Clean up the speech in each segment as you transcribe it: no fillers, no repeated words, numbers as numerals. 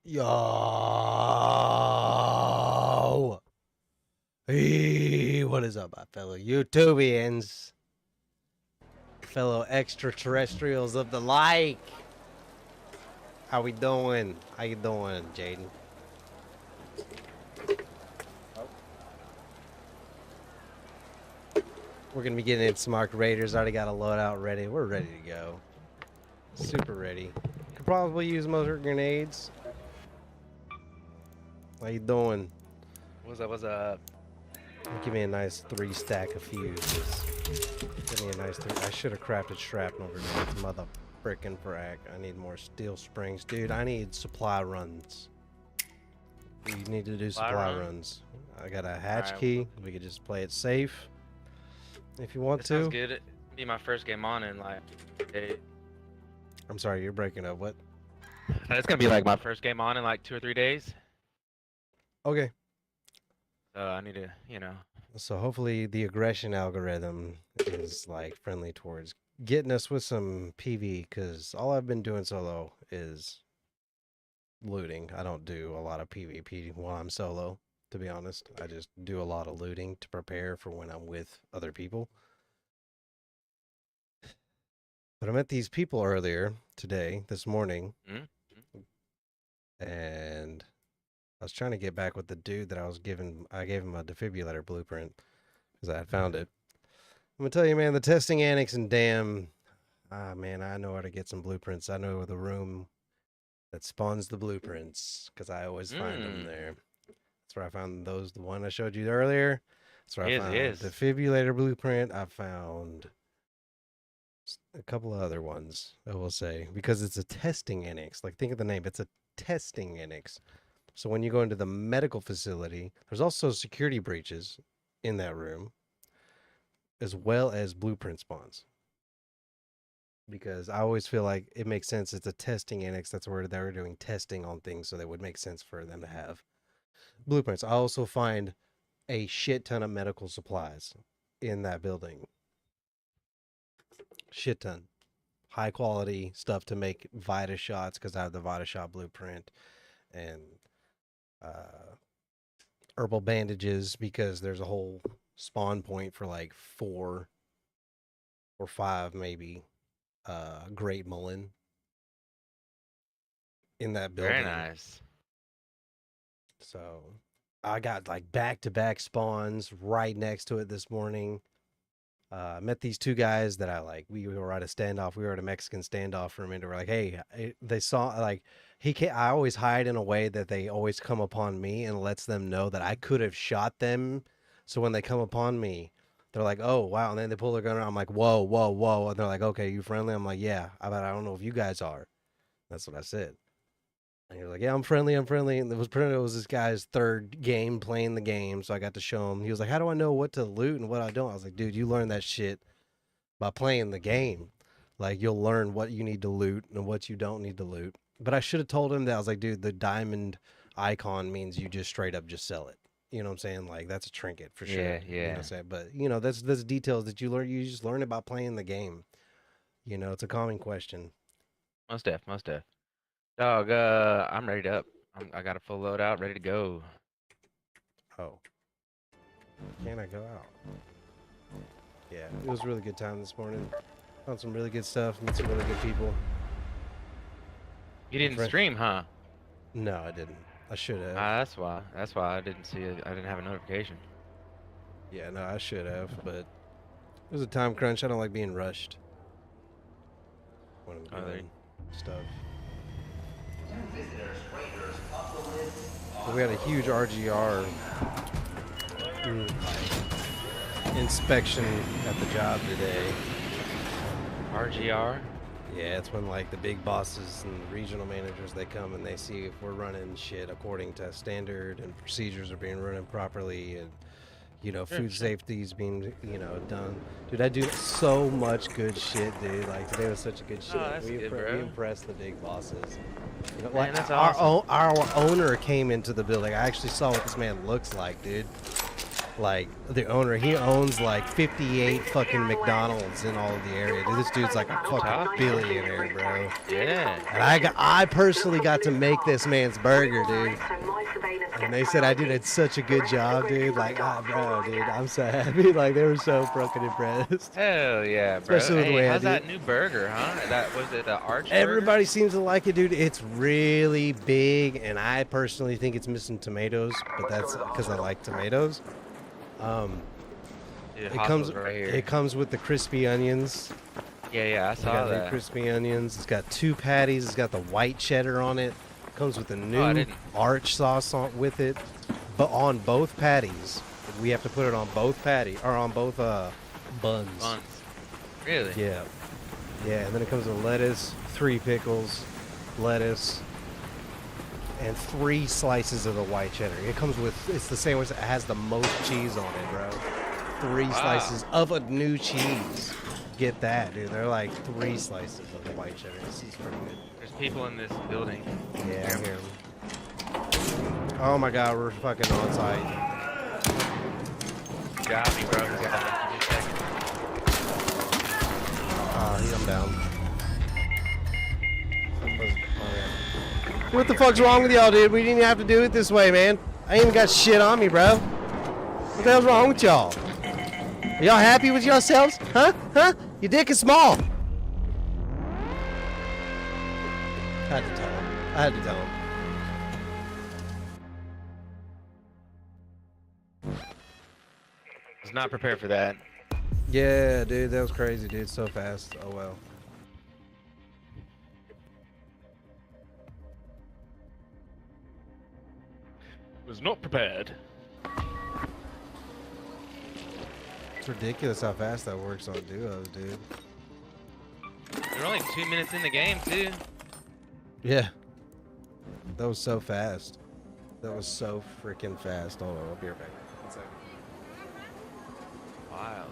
Yo! Hey, what is up, my fellow YouTubians? Fellow extraterrestrials of the like? How we doing? How you doing, Jaden? We're gonna be getting in some Arc Raiders. Already got a loadout ready. We're ready to go. Super ready. Could probably use motor grenades. How you doing? What's up? What's up? Give me a nice 3 stack of fuses. Give me a nice 3. I should have crafted shrapnel grenades, mother frickin' frack. I need more steel springs. Dude, I need supply runs. You need to do supply runs. I got a hatch key. We could just play it safe. If you want to. Sounds good. It'd be my first game on in like 8. I'm sorry, you're breaking up. What? It's gonna be like my first game on in like 2 or 3 days. Okay. So I need to, you know. So hopefully the aggression algorithm is like friendly towards getting us with some PV, because all I've been doing solo is looting. I don't do a lot of PvP while I'm solo, to be honest. I just do a lot of looting to prepare for when I'm with other people. But I met these people earlier today, this morning, and I was trying to get back with the dude that I gave him a defibrillator blueprint because I had found it. I'm gonna tell you, man, the testing annex and damn, man, I know how to get some blueprints. I know the room that spawns the blueprints because I always find them there. That's where I found those. The one I showed you earlier. That's where I found the defibrillator blueprint. I found a couple of other ones, I will say, because it's a testing annex. Like, think of the name. It's a testing annex. So when you go into the medical facility, there's also security breaches in that room, as well as blueprint spawns. Because I always feel like it makes sense. It's a testing annex. That's where they were doing testing on things, so that would make sense for them to have blueprints. I also find a shit ton of medical supplies in that building. Shit ton. High quality stuff to make Vita shots, because I have the Vita shot blueprint, and herbal bandages, because there's a whole spawn point for like 4 or 5 maybe Great Mullen in that building. Very nice. So I got like back-to-back spawns right next to it this morning. Met these 2 guys that I like. We were at a standoff. We were at a Mexican standoff for a minute. We're like, hey, they saw, like, I always hide in a way that they always come upon me, and lets them know that I could have shot them. So when they come upon me, they're like, oh, wow. And then they pull their gun out. I'm like, whoa, whoa, whoa. And they're like, okay, you friendly? I'm like, yeah. I don't know if you guys are. That's what I said. And he was like, yeah, I'm friendly. And it was this guy's 3rd game playing the game. So I got to show him. He was like, how do I know what to loot and what I don't? I was like, dude, you learn that shit by playing the game. Like, you'll learn what you need to loot and what you don't need to loot. But I should have told him that. I was like, dude, the diamond icon means you just straight up just sell it. You know what I'm saying? Like, that's a trinket for sure. Yeah. You know what I'm saying? But, you know, that's details that you learn. You just learn about playing the game. You know, it's a common question. Most def. Dog, I'm ready up. I got a full loadout, ready to go. Oh. Can I go out? Yeah, it was a really good time this morning. Found some really good stuff, met some really good people. You didn't stream, huh? No, I didn't. I should have. That's why I didn't see it. I didn't have a notification. Yeah, no, I should have, but it was a time crunch. I don't like being rushed when I'm doing stuff. But we had a huge RGR inspection at the job today. RGR? Yeah, it's when like the big bosses and the regional managers, they come and they see if we're running shit according to standard and procedures are being run properly, and you know, food safety is being, you know, done. Dude, I do so much good shit, dude. Like, today was such a good shit. We impressed the big bosses. You know, man, like, that's awesome. Our owner came into the building. I actually saw what this man looks like, dude. Like the owner, he owns like 58 fucking McDonald's in all of the area. Dude, this dude's like a fucking billionaire, bro. Yeah. And I personally got to make this man's burger, dude. And they said I did such a good job, dude. Like, bro, dude, I'm so happy. Like, they were so fucking impressed. Hell yeah, bro. Especially with the Hey, way I how's did. that new burger, huh? That was it, the Arch burger? Everybody seems to like it, dude. It's really big, and I personally think it's missing tomatoes, but that's because I like tomatoes. Dude, It comes Hostels right here. it comes with the crispy onions. Yeah, I It's saw got the that. crispy onions. It's got 2 patties. It's got the white cheddar on it. Comes with a I new didn't. arch sauce with it. But on both patties, we have to put it on both on both buns. Buns. Really? Yeah. Yeah, and then it comes with lettuce, 3 pickles, lettuce, and 3 slices of the white cheddar. It's the sandwich that has the most cheese on it, bro. 3 Wow. slices of a new cheese. Get that, dude. They're like 3 slices of the white cheddar. This is pretty good. There's people in this building. Yeah, I hear 'em. Oh my god, we're fucking on site. Got me, bro. Got me. Give me a second. I'm down. Oh, yeah. What the fuck's wrong with y'all, dude? We didn't even have to do it this way, man. I ain't even got shit on me, bro. What the hell's wrong with y'all? Are y'all happy with yourselves? Huh? Huh? Your dick is small. I had to tell him. I had to tell him. Was not prepared for that. Yeah, dude, that was crazy, dude. So fast. Oh well. Was not prepared. It's ridiculous how fast that works on duos, dude. We're only 2 minutes in the game, too. Yeah. That was so fast. That was so freaking fast. Hold on, I'll be right back. 1 second. Wild.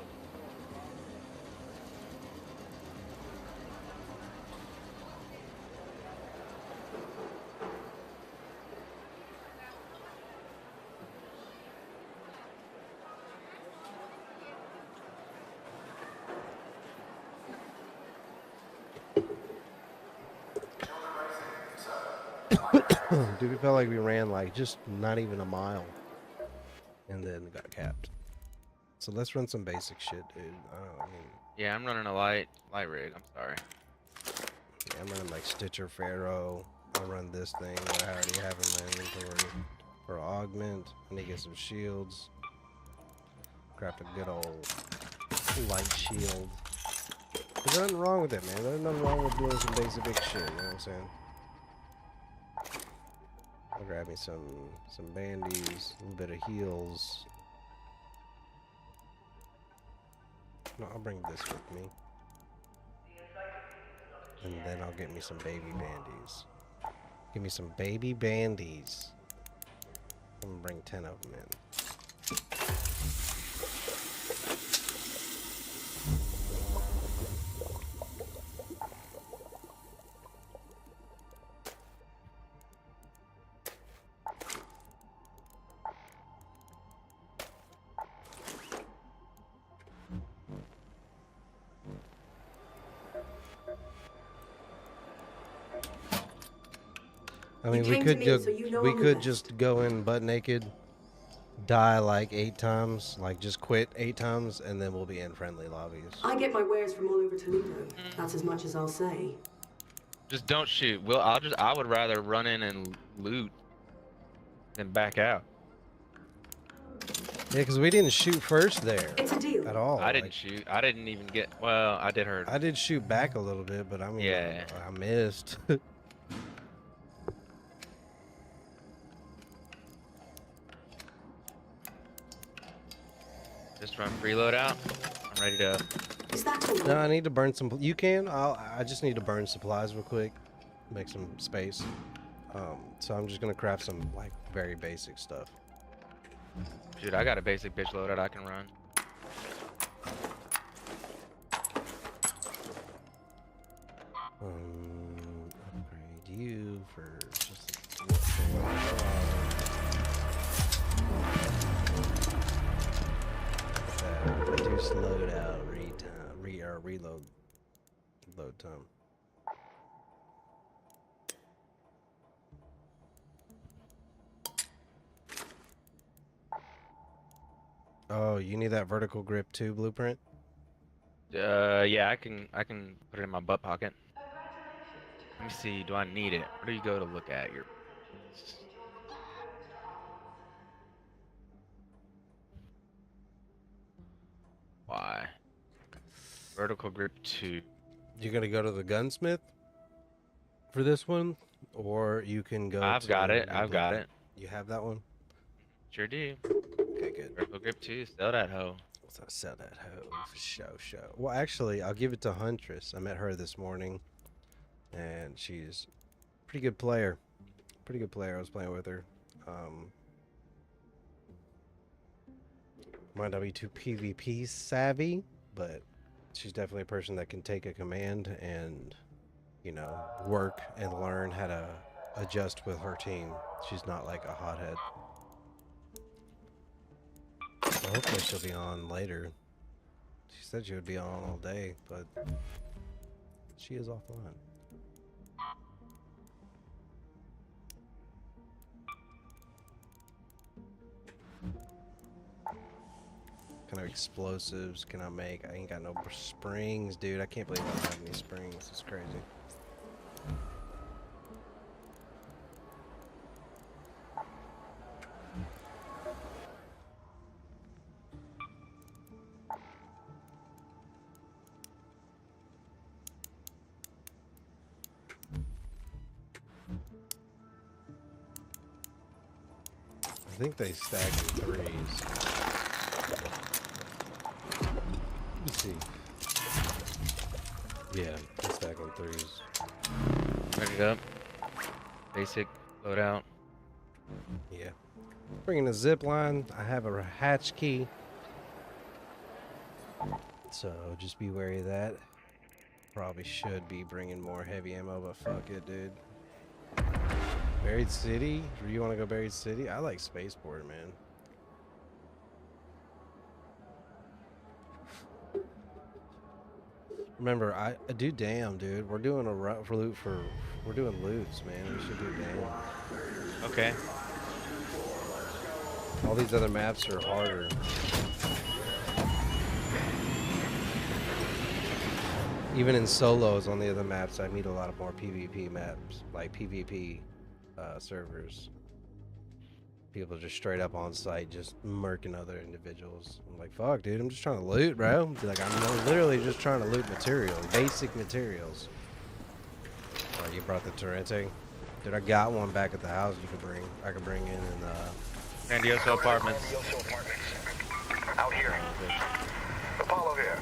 Dude, we felt like we ran like just not even a mile. And then got capped. So let's run some basic shit, dude. I mean, Yeah, I'm running a light rig. I'm sorry. yeah, I'm running like Stitcher Pharaoh. I'll run this thing that I already have in my inventory. For augment, I need to get some shields. Craft a good old light shield. There's nothing wrong with it, man. There's nothing wrong with doing some basic big shit, you know what I'm saying? I'll grab me some bandies, a little bit of heals. No, I'll bring this with me. And then I'll get me some baby bandies. Give me some baby bandies. I'm gonna bring 10 of them in. I mean, we came could to me, just so you know we I'm the could best. just go in butt naked, die like 8 times, like just quit 8 times, and then we'll be in friendly lobbies. I get my wares from all over Toledo. That's as much as I'll say. Just don't shoot. I would rather run in and loot than back out. Yeah, because we didn't shoot first there It's a deal. at all. I didn't like, shoot. I didn't even get. Well, I did hurt. I did shoot back a little bit, but I mean, Yeah. I missed. Just run freeload out. I'm ready to. Is that all? No, I need to burn some. You can. I just need to burn supplies real quick, make some space. So I'm just gonna craft some like very basic stuff. Dude, I got a basic bitch loadout I can run. Upgrade you for just loadout reload load time. Oh, you need that vertical grip too, Blueprint? Yeah, I can put it in my butt pocket. Let me see. Do I need it? Where do you go to look at your? Why? Vertical grip 2. You're gonna go to the gunsmith for this one, or you can go. I've got to it. the I've got Blueprint. it. You have that one? Sure do. Okay, good. Vertical grip 2. Sell that hoe. So sell that hoe for show. Well, actually, I'll give it to Huntress. I met her this morning, and she's a pretty good player. Pretty good player. I was playing with her. Might not be too PvP savvy, but she's definitely a person that can take a command and, you know, work and learn how to adjust with her team. She's not like a hothead. So hopefully she'll be on later. She said she would be on all day, but she is offline. What kind of explosives can I make? I ain't got no springs, dude. I can't believe I don't have any springs. It's crazy. I think they stack in threes. Let's see. Yeah, they stack in threes. Ready it up. Basic loadout. Yeah. Bringing a zip line. I have a hatch key. So just be wary of that. Probably should be bringing more heavy ammo, but fuck it, dude. Buried City? Do you want to go Buried City? I like Spaceport, man. Remember, I do damn, dude. We're doing a loot for. We're doing loots, man. We should do damn. Okay. All these other maps are harder. Even in solos on the other maps, I meet a lot of more PvP maps, like PvP servers. People just straight up on site, just murking other individuals. I'm like, fuck, dude, I'm just trying to loot, bro. Be like, I'm literally just trying to loot material, basic materials. Oh, you brought the Torrente? Dude, I got one back at the house you could bring. I could bring in and Grandioso Apartments. Out here. Apollo here.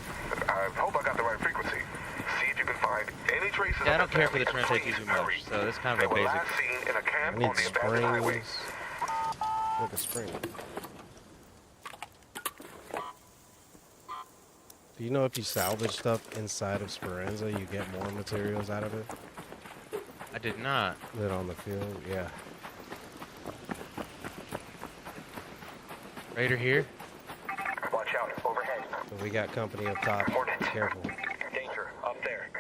I hope I got the right frequency. See if you can find any traces. Yeah, I of don't the care for the family. Torrente Please too much, hurry. so that's kind They of a were basic. last seen in a I camp need on the abandoned highway. springs. Look at spring. Do you know if you salvage stuff inside of Speranza, you get more materials out of it I did not. than on the field? Yeah. Raider here. Watch out, overhead. But we got company up top. Hornet. Careful. Danger, up there.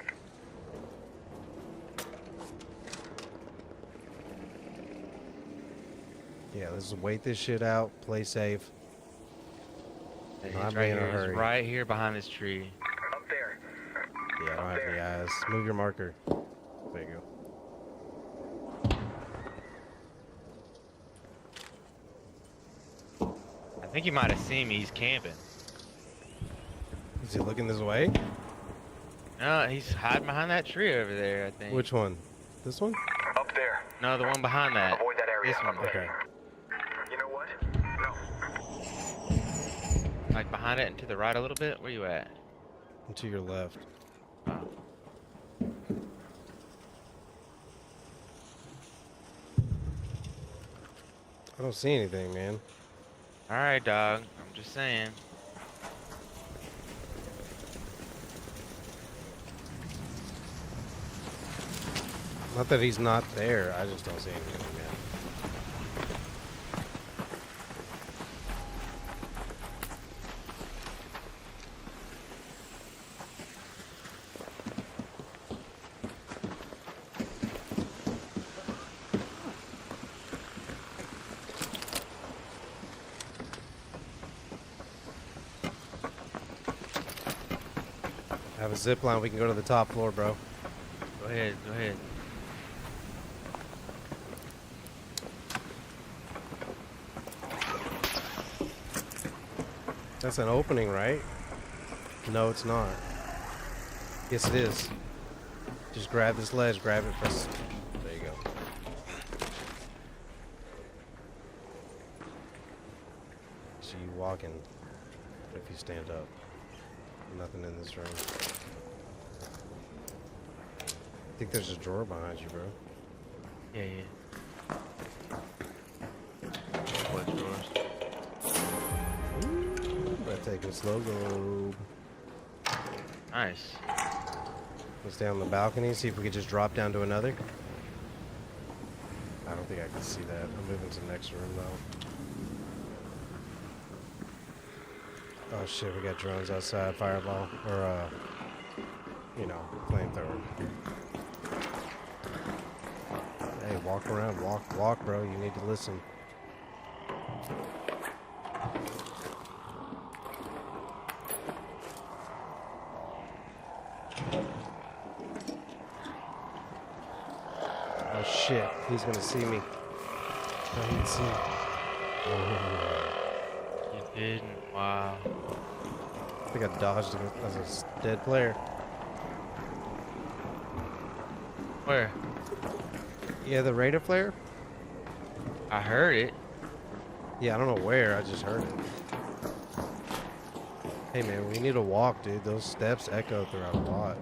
Yeah, let's wait this shit out. Play safe. He's Not right being in a here. He's hurry. right here behind this tree. Up there. Yeah, I don't have any eyes. Move your marker. There you go. I think he might have seen me. He's camping. Is he looking this way? No, he's hiding behind that tree over there, I think. Which one? This one? Up there. No, the one behind that. Avoid that area. This one. Up there. Okay. You know what? No. Like behind it and to the right a little bit. Where you at? And to your left. Oh. I don't see anything, man. All right, dog. I'm just saying. Not that he's not there. I just don't see anything, man. have a zip line. We can go to the top floor, bro. Go ahead, go ahead. That's an opening, right? No, it's not. Yes, it is. Just grab this ledge, grab it, press. There you go. So you walking if you stand up. Nothing in this room. I think there's a drawer behind you, bro. Yeah, yeah. What drawers? Let's take a slow go. Nice. Let's stay on the balcony, see if we could just drop down to another. I don't think I can see that. I'm moving to the next room, though. Oh shit, we got drones outside, fireball, or you know, flamethrower. Hey, walk around, walk, bro, you need to listen. Oh shit, he's gonna see me. Oh, he can see me. Oh. You didn't. Wow. I think I dodged him as a dead player. Where? Yeah, the radar flare? I heard it. Yeah, I don't know where, I just heard it. Hey man, we need to walk, dude. Those steps echo throughout a lot.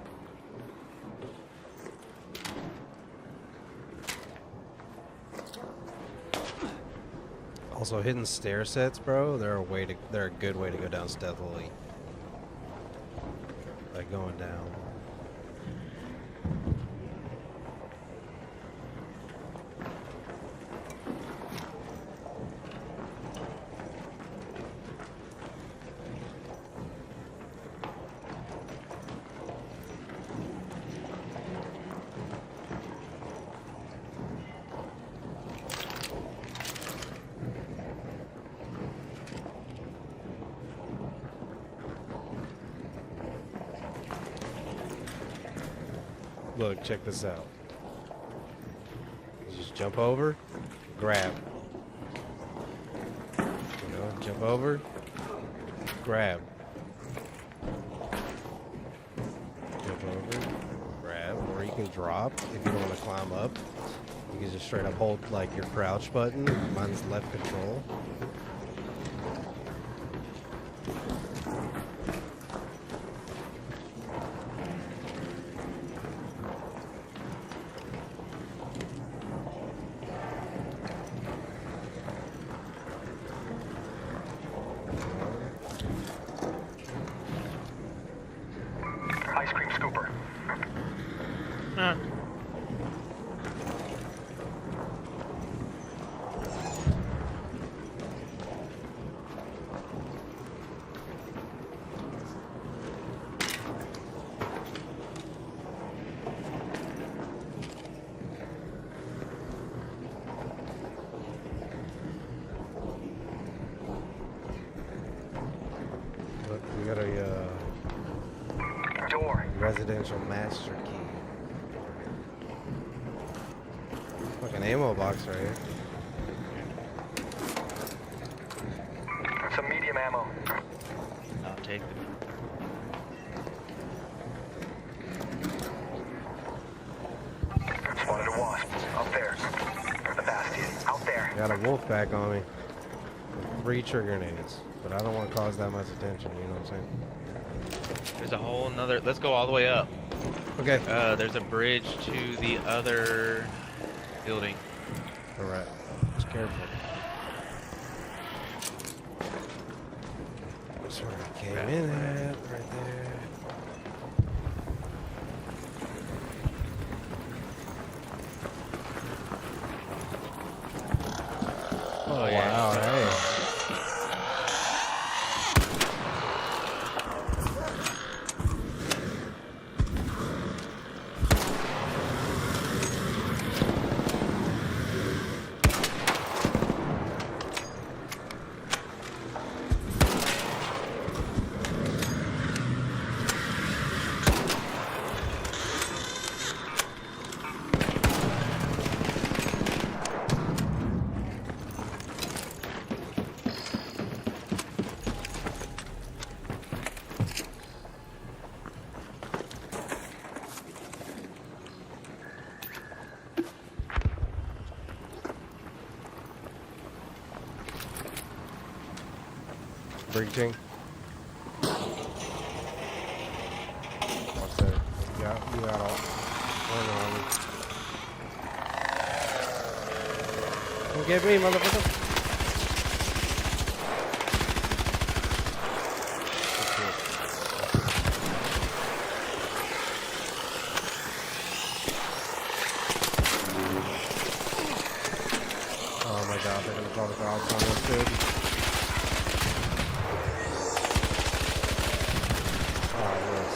Also, hidden stair sets, bro. They're a good way to go down stealthily. Like going down. Look, check this out. You just jump over, grab. You know, jump over, grab. Jump over, grab. Or you can drop if you don't want to climb up. You can just straight up hold like your crouch button. Mine's left control. Ice cream scooper. Huh. Look, we got a Door. residential master key. Fucking ammo box right here. Some medium ammo. I'll take them. Spotted a wasp. Up there. The bastion. Out there. Got a wolf pack on me. With 3 trigger nades. But I don't want to cause that much attention, you know what I'm saying? There's a whole nother. Let's go all the way up. Okay. There's a bridge to the other building. Alright. Just careful. That's where I came Right, in right. at, right there. Oh, yeah. Wow, hey. Breaching. What's that? You got all. On me. Don't get me, motherfucker. Oh my god, they're gonna call the cops on us, dude. Oh, yes.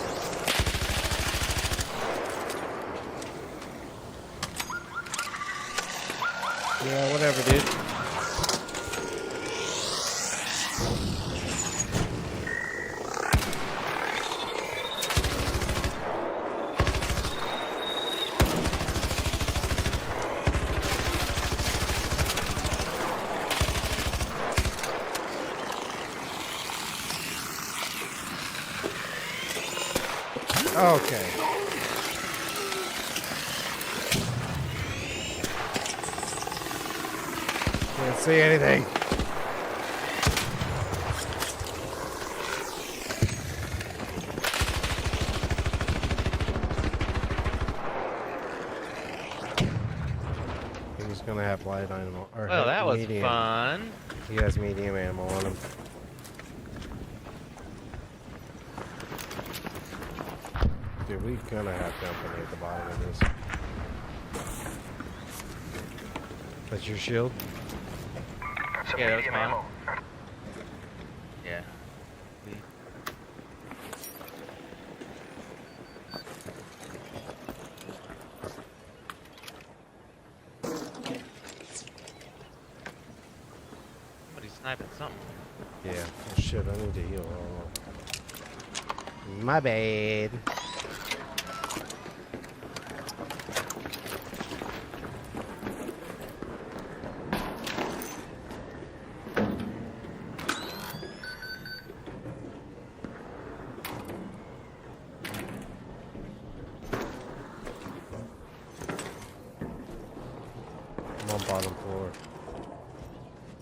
Yeah, whatever, dude. Okay. Can't see anything. He's gonna have light animal. Or Well, that was medium. fun. He has medium ammo on him. Dude, we gonna have company at the bottom of this. That's your shield? Some Yeah, that was medium mine. ammo. Yeah. Somebody's sniping something. Yeah. Oh shit, I need to heal. My bad. I'm on bottom floor.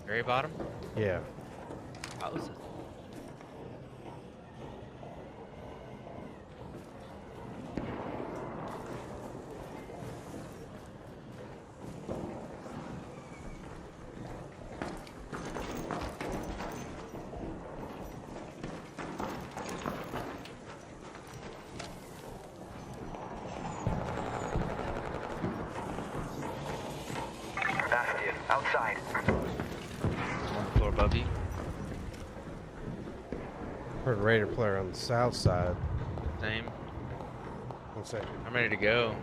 Very bottom? Yeah. Oh, this is- Bastion, outside. on the floor above you. Heard a Raider player on the south side. Same. One second. I'm ready to go.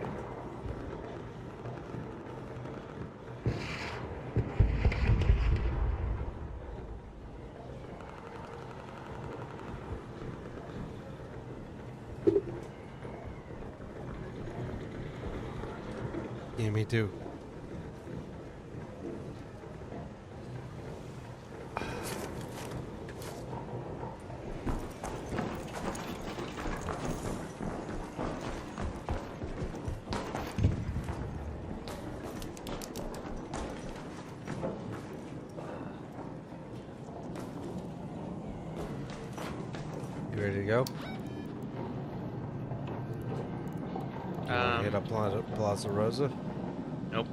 Yeah, me too. You ready to go? You wanna hit up Plaza Rosa? Nope.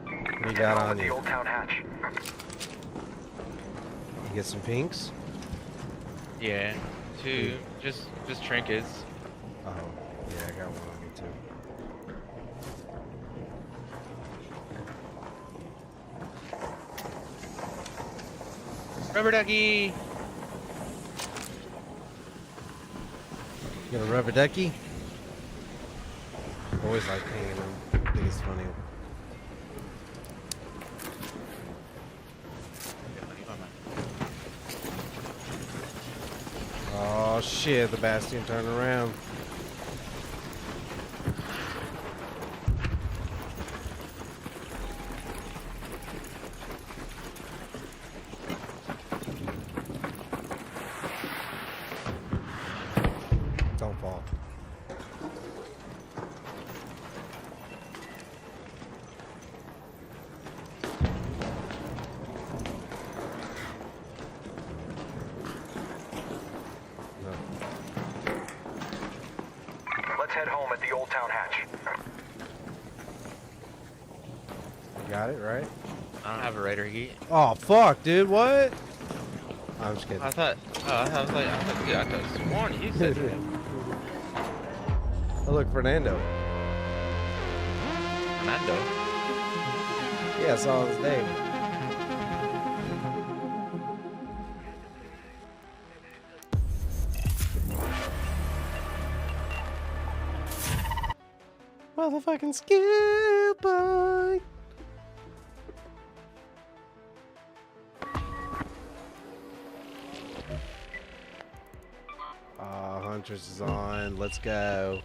What do you got Ammo on at the you? Old Town Hatch. You get some pinks? Yeah. Two. Just trinkets. Oh, yeah, I got one on me too. Rubber ducky. You got a rubber ducky? Always like hanging them. I think it's funny. Oh shit, the Bastion turned around. Don't fall. at the Old Town hatch. You got it, right? I don't have a Raider heat. Oh, fuck, dude, what? I'm just kidding. I thought, dude, I could have sworn you said that. Oh, look, Fernando. Fernando. Yeah, I saw his name. Motherfucking skill boy. Huntress is on. Let's go.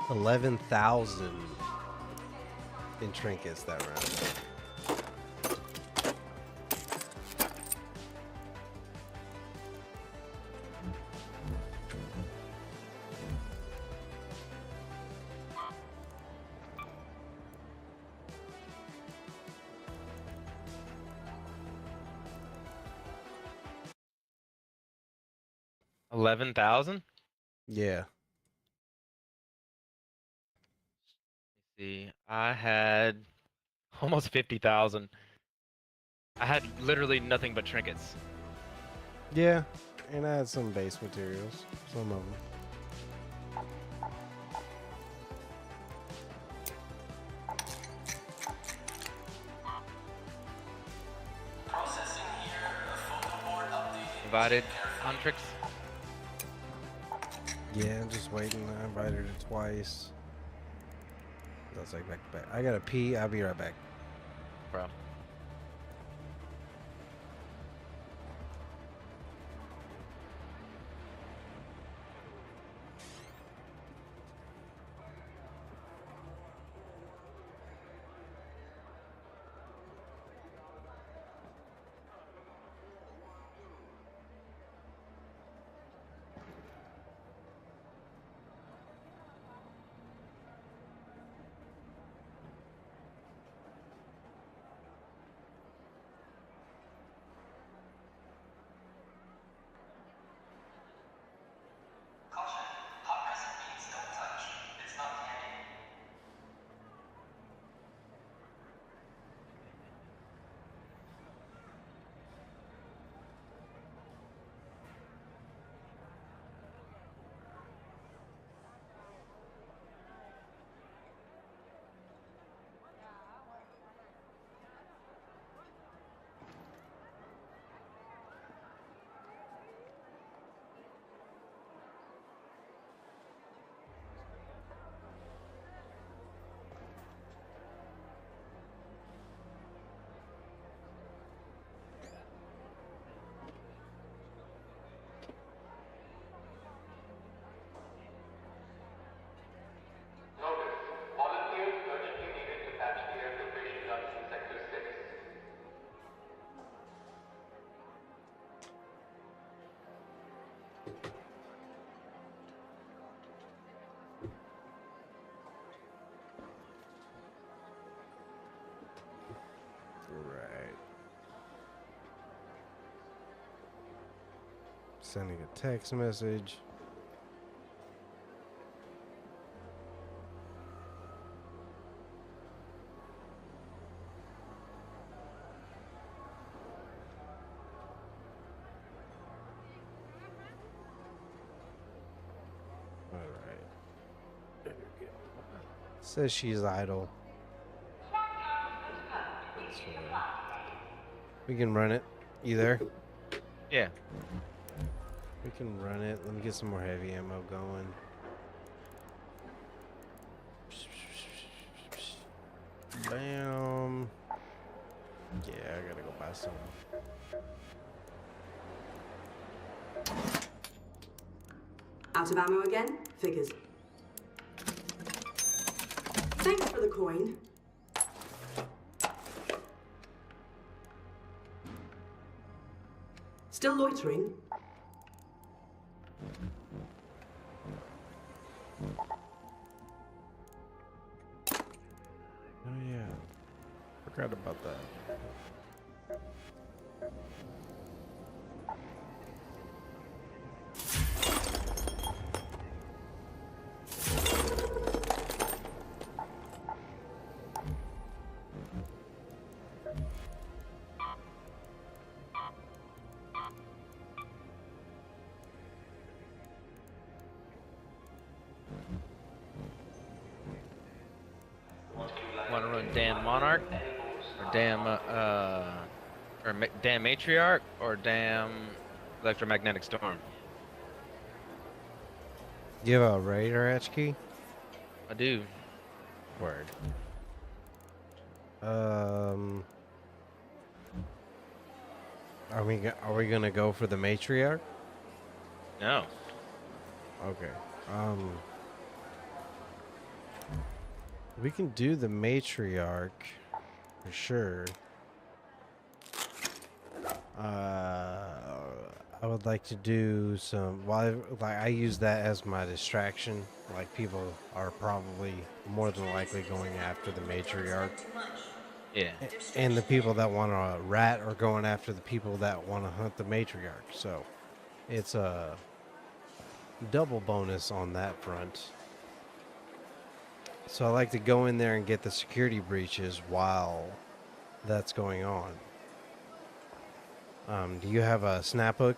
$11,000 in trinkets that round. $11,000? Yeah. See, I had almost 50,000. I had literally nothing but trinkets. Yeah. And I had some base materials. Some of them. Divided Huntrix. Yeah, I'm just waiting. I invited her twice. That's like back to back. I gotta pee. I'll be right back. Bro. Sending a text message. All right. There we go. Says she's idle. That's fine. We can run it. You there? Yeah. We can run it. Let me get some more heavy ammo going. Bam. Yeah, I gotta go buy some. Out of ammo again? Figures. Thanks for the coin. Still loitering? Oh yeah, forgot about that. Want to run damn Monarch, or damn damn Matriarch, or damn Electromagnetic Storm? You have a radar hatch key? I do. Word. Are we gonna go for the matriarch? No. Okay. We can do the matriarch for sure. I would like to do some. Well, I use that as my distraction. Like people are probably more than likely going after the matriarch. Yeah. And the people that want to rat are going after the people that want to hunt the matriarch. So it's a double bonus on that front. So I like to go in there and get the security breaches while that's going on. Do you have a snap hook?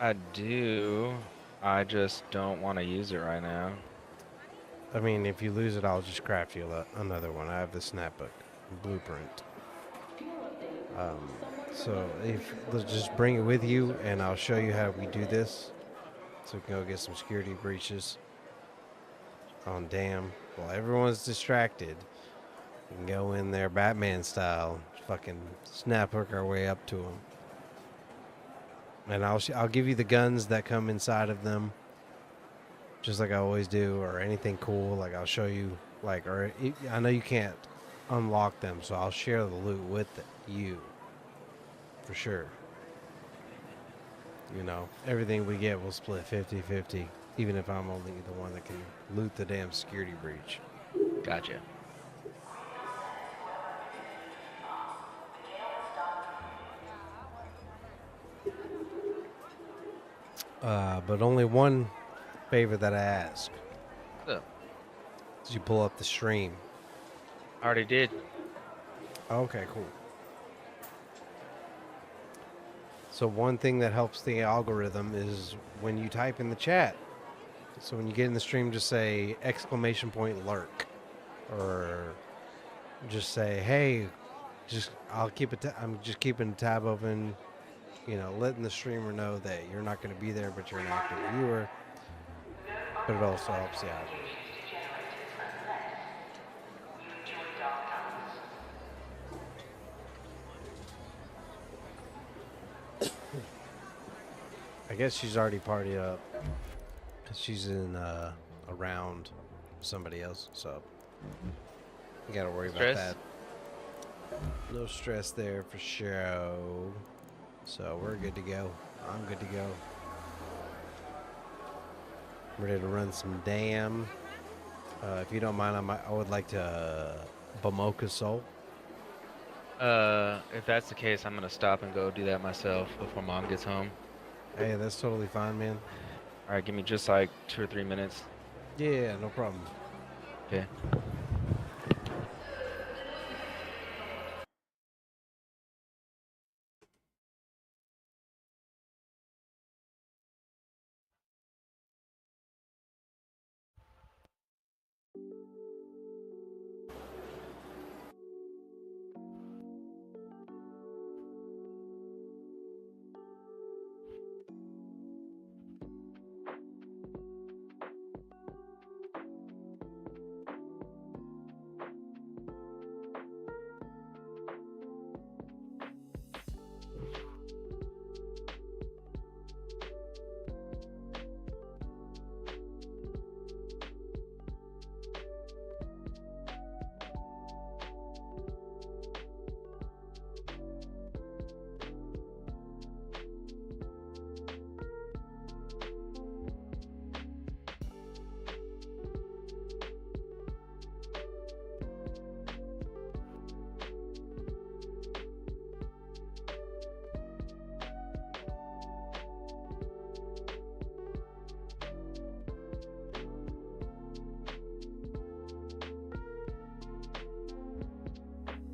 I do. I just don't want to use it right now. I mean, if you lose it, I'll just craft you another one. I have the snap hook blueprint. So let's just bring it with you, and I'll show you how we do this. So we can go get some security breaches on Dam. While everyone's distracted, we can go in there Batman style, fucking snap hook our way up to them. And I'll give you the guns that come inside of them, just like I always do, or anything cool. Like I'll show you, I know you can't unlock them, so I'll share the loot with you, for sure. You know, everything we get will split 50-50, even if I'm only the one that can loot the damn security breach. Gotcha. But only one favor that I ask. So, Is you pull up the stream. I already did. Okay, cool. So one thing that helps the algorithm is when you type in the chat. So when you get in the stream, just say ! lurk, or just say, hey, I'm just keeping a tab open, you know, letting the streamer know that you're not going to be there, but you're an active viewer. But it also helps the algorithm. I guess she's already partied up. She's in around somebody else, so you gotta worry about that. No stress there for sure. So we're good to go. I'm good to go. Ready to run some Dam. If you don't mind, I would like to Bamoka Soul. If that's the case, I'm gonna stop and go do that myself before Mom gets home. Hey, that's totally fine, man. All right, give me just like 2 or 3 minutes. Yeah, no problem. Okay.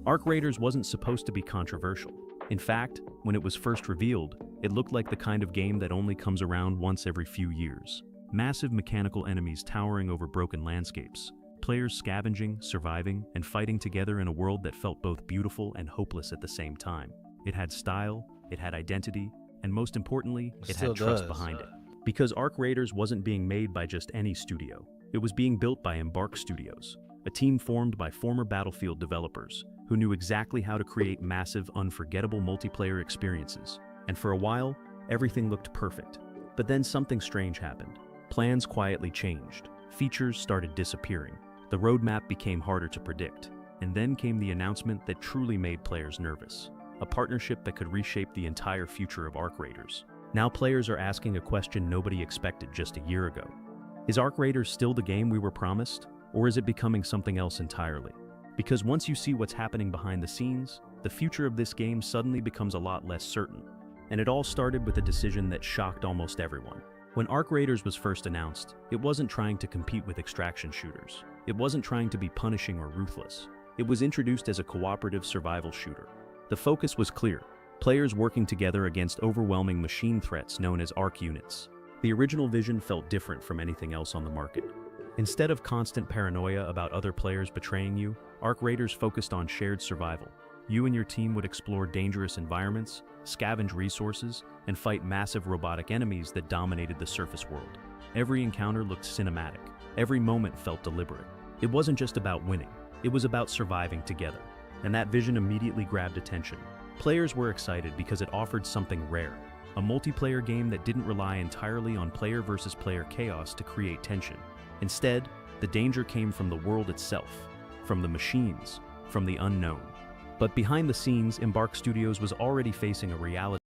Arc Raiders wasn't supposed to be controversial. In fact, when it was first revealed, it looked like the kind of game that only comes around once every few years. Massive mechanical enemies towering over broken landscapes, players scavenging, surviving, and fighting together in a world that felt both beautiful and hopeless at the same time. It had style, it had identity, and most importantly, it Still had trust does. behind it. Because Arc Raiders wasn't being made by just any studio. It was being built by Embark Studios, a team formed by former Battlefield developers who knew exactly how to create massive, unforgettable multiplayer experiences. And for a while, everything looked perfect. But then something strange happened. Plans quietly changed. Features started disappearing. The roadmap became harder to predict. And then came the announcement that truly made players nervous. A partnership that could reshape the entire future of Arc Raiders. Now players are asking a question nobody expected just a year ago. Is Arc Raiders still the game we were promised? Or is it becoming something else entirely? Because once you see what's happening behind the scenes, the future of this game suddenly becomes a lot less certain. And it all started with a decision that shocked almost everyone. When Arc Raiders was first announced, it wasn't trying to compete with extraction shooters. It wasn't trying to be punishing or ruthless. It was introduced as a cooperative survival shooter. The focus was clear: players working together against overwhelming machine threats known as Arc units. The original vision felt different from anything else on the market. Instead of constant paranoia about other players betraying you, Arc Raiders focused on shared survival. You and your team would explore dangerous environments, scavenge resources, and fight massive robotic enemies that dominated the surface world. Every encounter looked cinematic. Every moment felt deliberate. It wasn't just about winning. It was about surviving together. And that vision immediately grabbed attention. Players were excited because it offered something rare. A multiplayer game that didn't rely entirely on player versus player chaos to create tension. Instead, the danger came from the world itself, from the machines, from the unknown. But behind the scenes, Embark Studios was already facing a reality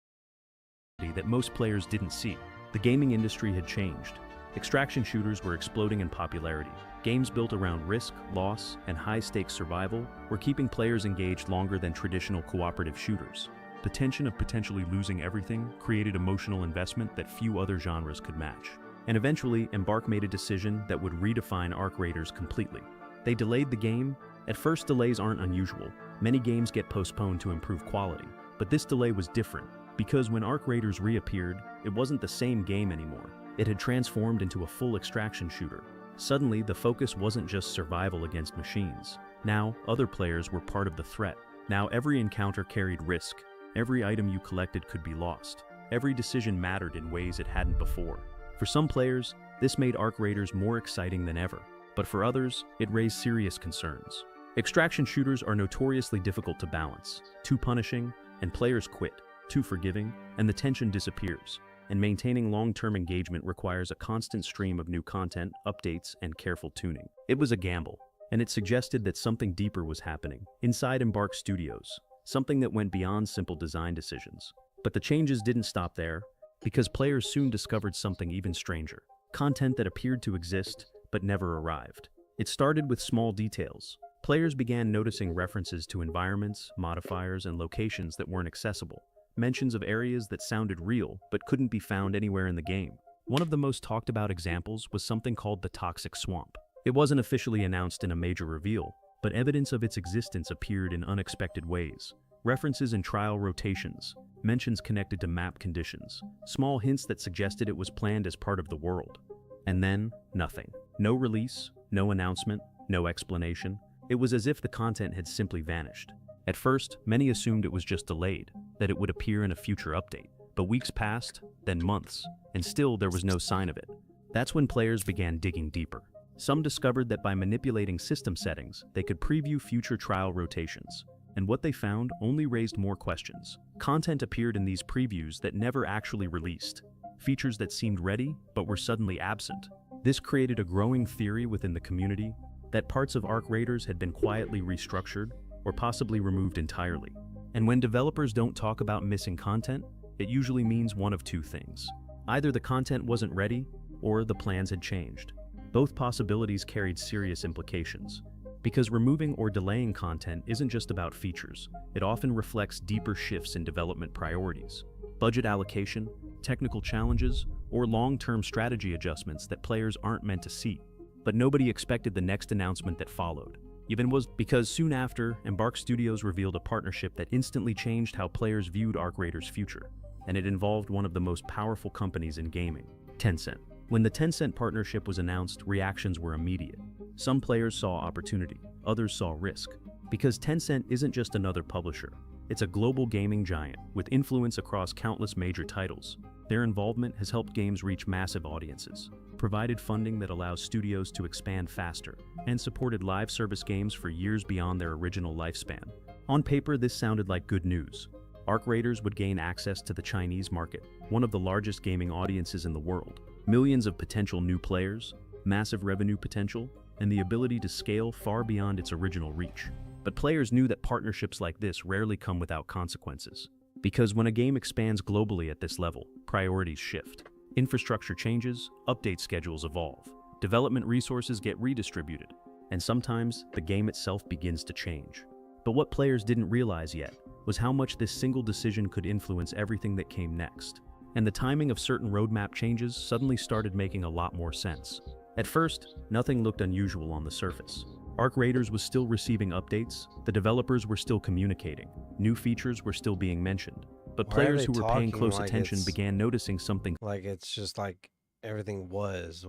that most players didn't see. The gaming industry had changed. Extraction shooters were exploding in popularity. Games built around risk, loss, and high-stakes survival were keeping players engaged longer than traditional cooperative shooters. The tension of potentially losing everything created emotional investment that few other genres could match. And eventually, Embark made a decision that would redefine Arc Raiders completely. They delayed the game. At first, delays aren't unusual. Many games get postponed to improve quality. But this delay was different, because when Arc Raiders reappeared, it wasn't the same game anymore. It had transformed into a full extraction shooter. Suddenly, the focus wasn't just survival against machines. Now, other players were part of the threat. Now, every encounter carried risk. Every item you collected could be lost. Every decision mattered in ways it hadn't before. For some players, this made Arc Raiders more exciting than ever. But for others, it raised serious concerns. Extraction shooters are notoriously difficult to balance. Too punishing, and players quit. Too forgiving, and the tension disappears. And maintaining long-term engagement requires a constant stream of new content, updates, and careful tuning. It was a gamble, and it suggested that something deeper was happening inside Embark Studios, something that went beyond simple design decisions. But the changes didn't stop there, because players soon discovered something even stranger. Content that appeared to exist, but never arrived. It started with small details. Players began noticing references to environments, modifiers, and locations that weren't accessible. Mentions of areas that sounded real, but couldn't be found anywhere in the game. One of the most talked about examples was something called the Toxic Swamp. It wasn't officially announced in a major reveal, but evidence of its existence appeared in unexpected ways. References in trial rotations, mentions connected to map conditions, small hints that suggested it was planned as part of the world. And then, nothing. No release, no announcement, no explanation. It was as if the content had simply vanished. At first, many assumed it was just delayed, that it would appear in a future update. But weeks passed, then months, and still there was no sign of it. That's when players began digging deeper. Some discovered that by manipulating system settings, they could preview future trial rotations. And what they found only raised more questions. Content appeared in these previews that never actually released. Features that seemed ready, but were suddenly absent. This created a growing theory within the community that parts of Arc Raiders had been quietly restructured, or possibly removed entirely. And when developers don't talk about missing content, it usually means one of two things. Either the content wasn't ready, or the plans had changed. Both possibilities carried serious implications. Because removing or delaying content isn't just about features, it often reflects deeper shifts in development priorities, budget allocation, technical challenges, or long-term strategy adjustments that players aren't meant to see. But nobody expected the next announcement that followed. Even was because soon after, Embark Studios revealed a partnership that instantly changed how players viewed Arc Raiders' future, and it involved one of the most powerful companies in gaming, Tencent. When the Tencent partnership was announced, reactions were immediate. Some players saw opportunity, others saw risk. Because Tencent isn't just another publisher, it's a global gaming giant with influence across countless major titles. Their involvement has helped games reach massive audiences, provided funding that allows studios to expand faster, and supported live service games for years beyond their original lifespan. On paper, this sounded like good news. Arc Raiders would gain access to the Chinese market, one of the largest gaming audiences in the world, millions of potential new players, massive revenue potential, and the ability to scale far beyond its original reach. But players knew that partnerships like this rarely come without consequences. Because when a game expands globally at this level, priorities shift. Infrastructure changes, update schedules evolve, development resources get redistributed, and sometimes the game itself begins to change. But what players didn't realize yet was how much this single decision could influence everything that came next. And the timing of certain roadmap changes suddenly started making a lot more sense. At first, nothing looked unusual on the surface. Arc Raiders was still receiving updates, the developers were still communicating, new features were still being mentioned. But Why are players they who were paying talking close like attention it's- began noticing something Like it's just like everything was.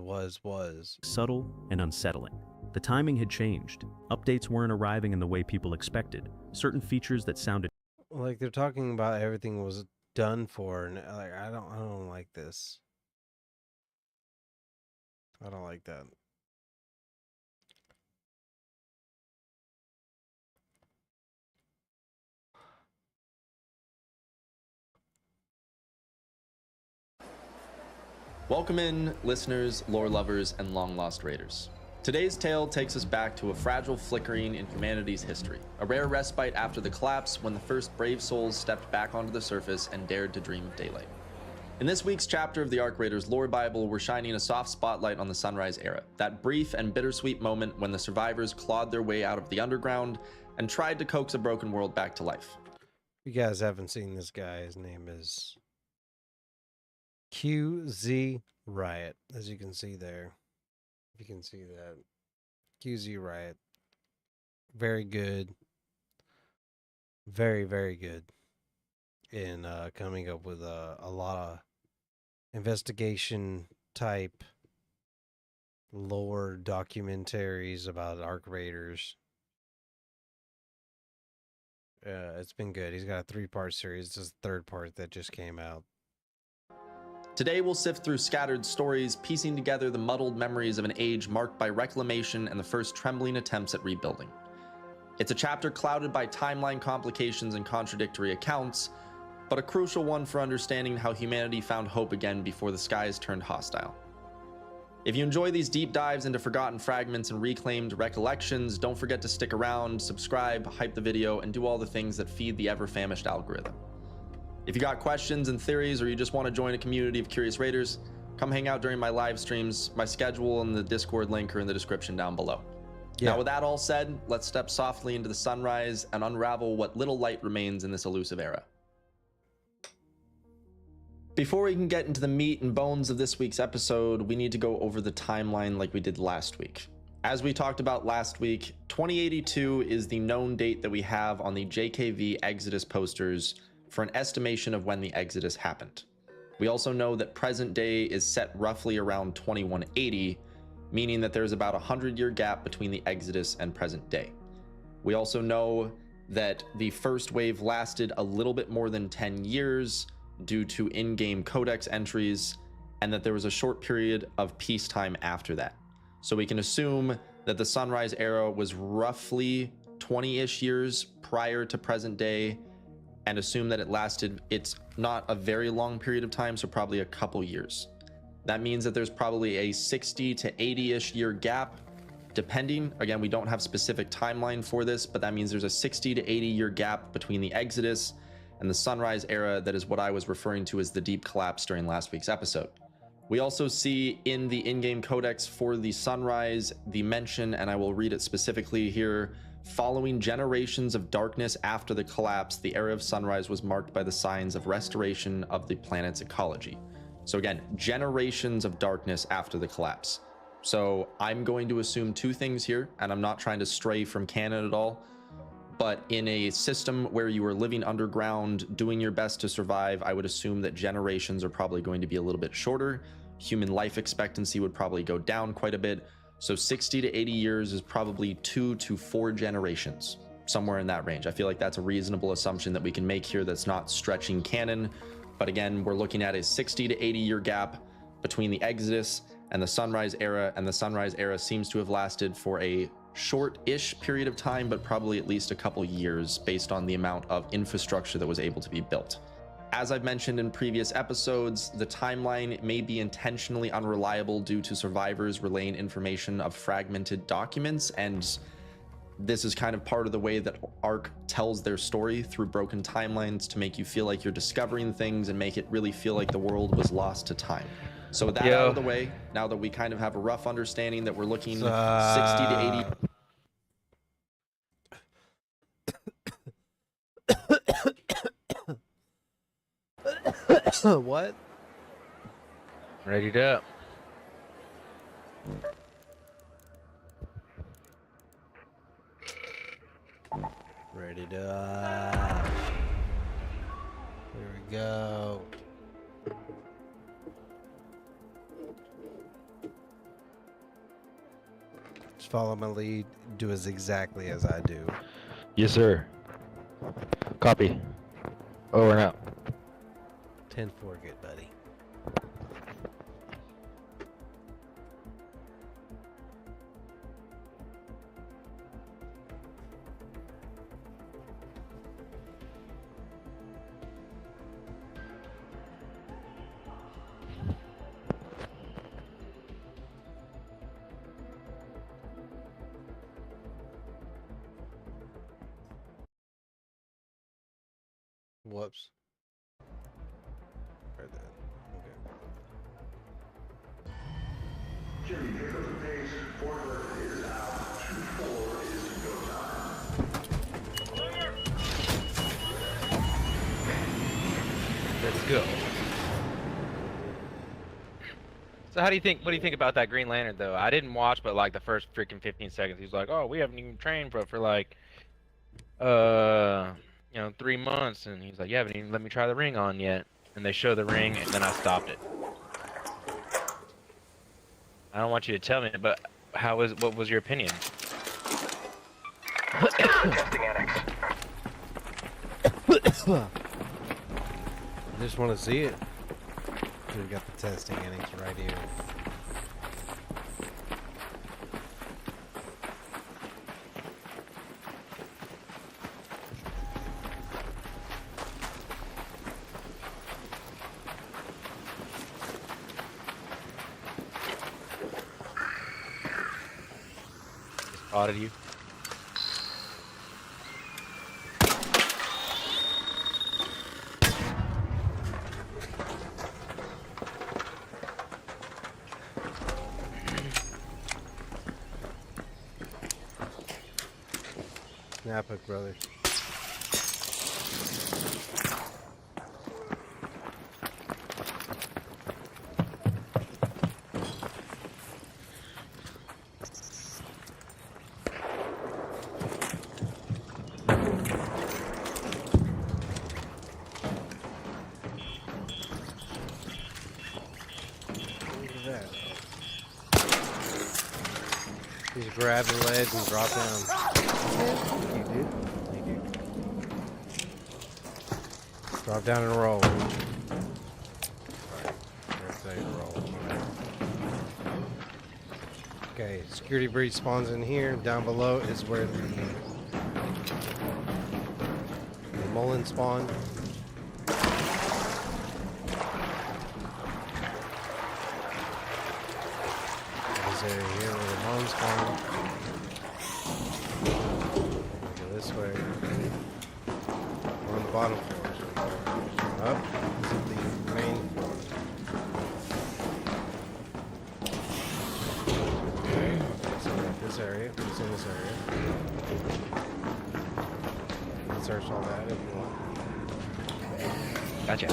subtle and unsettling. The timing had changed. Updates weren't arriving in the way people expected. Certain features that sounded Like they're talking about everything was done for, and like I don't like this. I don't like that. Welcome in, listeners, lore lovers, and long-lost raiders. Today's tale takes us back to a fragile flickering in humanity's history, a rare respite after the collapse when the first brave souls stepped back onto the surface and dared to dream of daylight. In this week's chapter of the Arc Raiders Lore Bible, we're shining a soft spotlight on the Sunrise Era, that brief and bittersweet moment when the survivors clawed their way out of the underground and tried to coax a broken world back to life. If you guys haven't seen this guy, his name is QZ Riot, as you can see there. If you can see that. QZ Riot. Very good. Very, very good in coming up with a lot of investigation type lore documentaries about Arc Raiders. It's been good. He's got a 3-part series. This is the 3rd part that just came out. Today we'll sift through scattered stories, piecing together the muddled memories of an age marked by reclamation and the first trembling attempts at rebuilding. It's a chapter clouded by timeline complications and contradictory accounts, but a crucial one for understanding how humanity found hope again before the skies turned hostile. If you enjoy these deep dives into forgotten fragments and reclaimed recollections, don't forget to stick around, subscribe, hype the video, and do all the things that feed the ever-famished algorithm. If you got questions and theories, or you just want to join a community of curious raiders, come hang out during my live streams. My schedule and the Discord link are in the description down below. Now, with that all said, let's step softly into the sunrise and unravel what little light remains in this elusive era. Before we can get into the meat and bones of this week's episode, we need to go over the timeline like we did last week. As we talked about last week, 2082 is the known date that we have on the JKV Exodus posters for an estimation of when the Exodus happened. We also know that present day is set roughly around 2180, meaning that there's about a 100-year gap between the Exodus and present day. We also know that the first wave lasted a little bit more than 10 years due to in-game codex entries, and that there was a short period of peacetime after that. So we can assume that the Sunrise Era was roughly 20-ish years prior to present day, and assume that it's not a very long period of time, so probably a couple years. That means that there's probably a 60 to 80-ish year gap, depending. Again, we don't have specific timeline for this, but that means there's a 60 to 80 year gap between the Exodus and the Sunrise Era. That is what I was referring to as the deep collapse during last week's episode. We also see in the in-game codex for the Sunrise the mention, and I will read it specifically here: following generations of darkness after the collapse, the era of Sunrise was marked by the signs of restoration of the planet's ecology. So again, generations of darkness after the collapse. So I'm going to assume two things here, and I'm not trying to stray from canon at all. But in a system where you are living underground, doing your best to survive, I would assume that generations are probably going to be a little bit shorter. Human life expectancy would probably go down quite a bit. So 60 to 80 years is probably 2 to 4 generations, somewhere in that range. I feel like that's a reasonable assumption that we can make here that's not stretching canon. But again, we're looking at a 60 to 80 year gap between the Exodus and the Sunrise Era, and the Sunrise Era seems to have lasted for a short-ish period of time, but probably at least a couple years based on the amount of infrastructure that was able to be built. As I've mentioned in previous episodes, the timeline may be intentionally unreliable due to survivors relaying information of fragmented documents, and this is kind of part of the way that ARK tells their story through broken timelines to make you feel like you're discovering things and make it really feel like the world was lost to time. So with that out of the way, now that we kind of have a rough understanding that we're looking 60 to 80. What? Ready up. Ready to. Here we go. Just follow my lead. Do as exactly as I do. Yes, sir. Copy. Over and out. 10-4, good buddy. Whoops. Heard that. Let's go. So what do you think about that Green Lantern though? I didn't watch, but like the first freaking 15 seconds, he's like, "Oh, we haven't even trained for like, 3 months," and he's like, "You haven't even let me try the ring on yet." And they show the ring, and then I stopped it. I don't want you to tell me, but what was your opinion? Testing annex. I just want to see it. We got the testing annex right here. Spotted you. Napa brothers. Just grab the ledge and drop down. You do. Thank you. Drop down and roll. Alright, roll. Okay, security breach spawns in here. Down below is where the Mullen spawn. Area here where the Mullen spawn. Go this way. We're on the bottom floor. Up. This is the main floor. Okay. So we got this area. What's in this area? You can search all that if you want. Gotcha.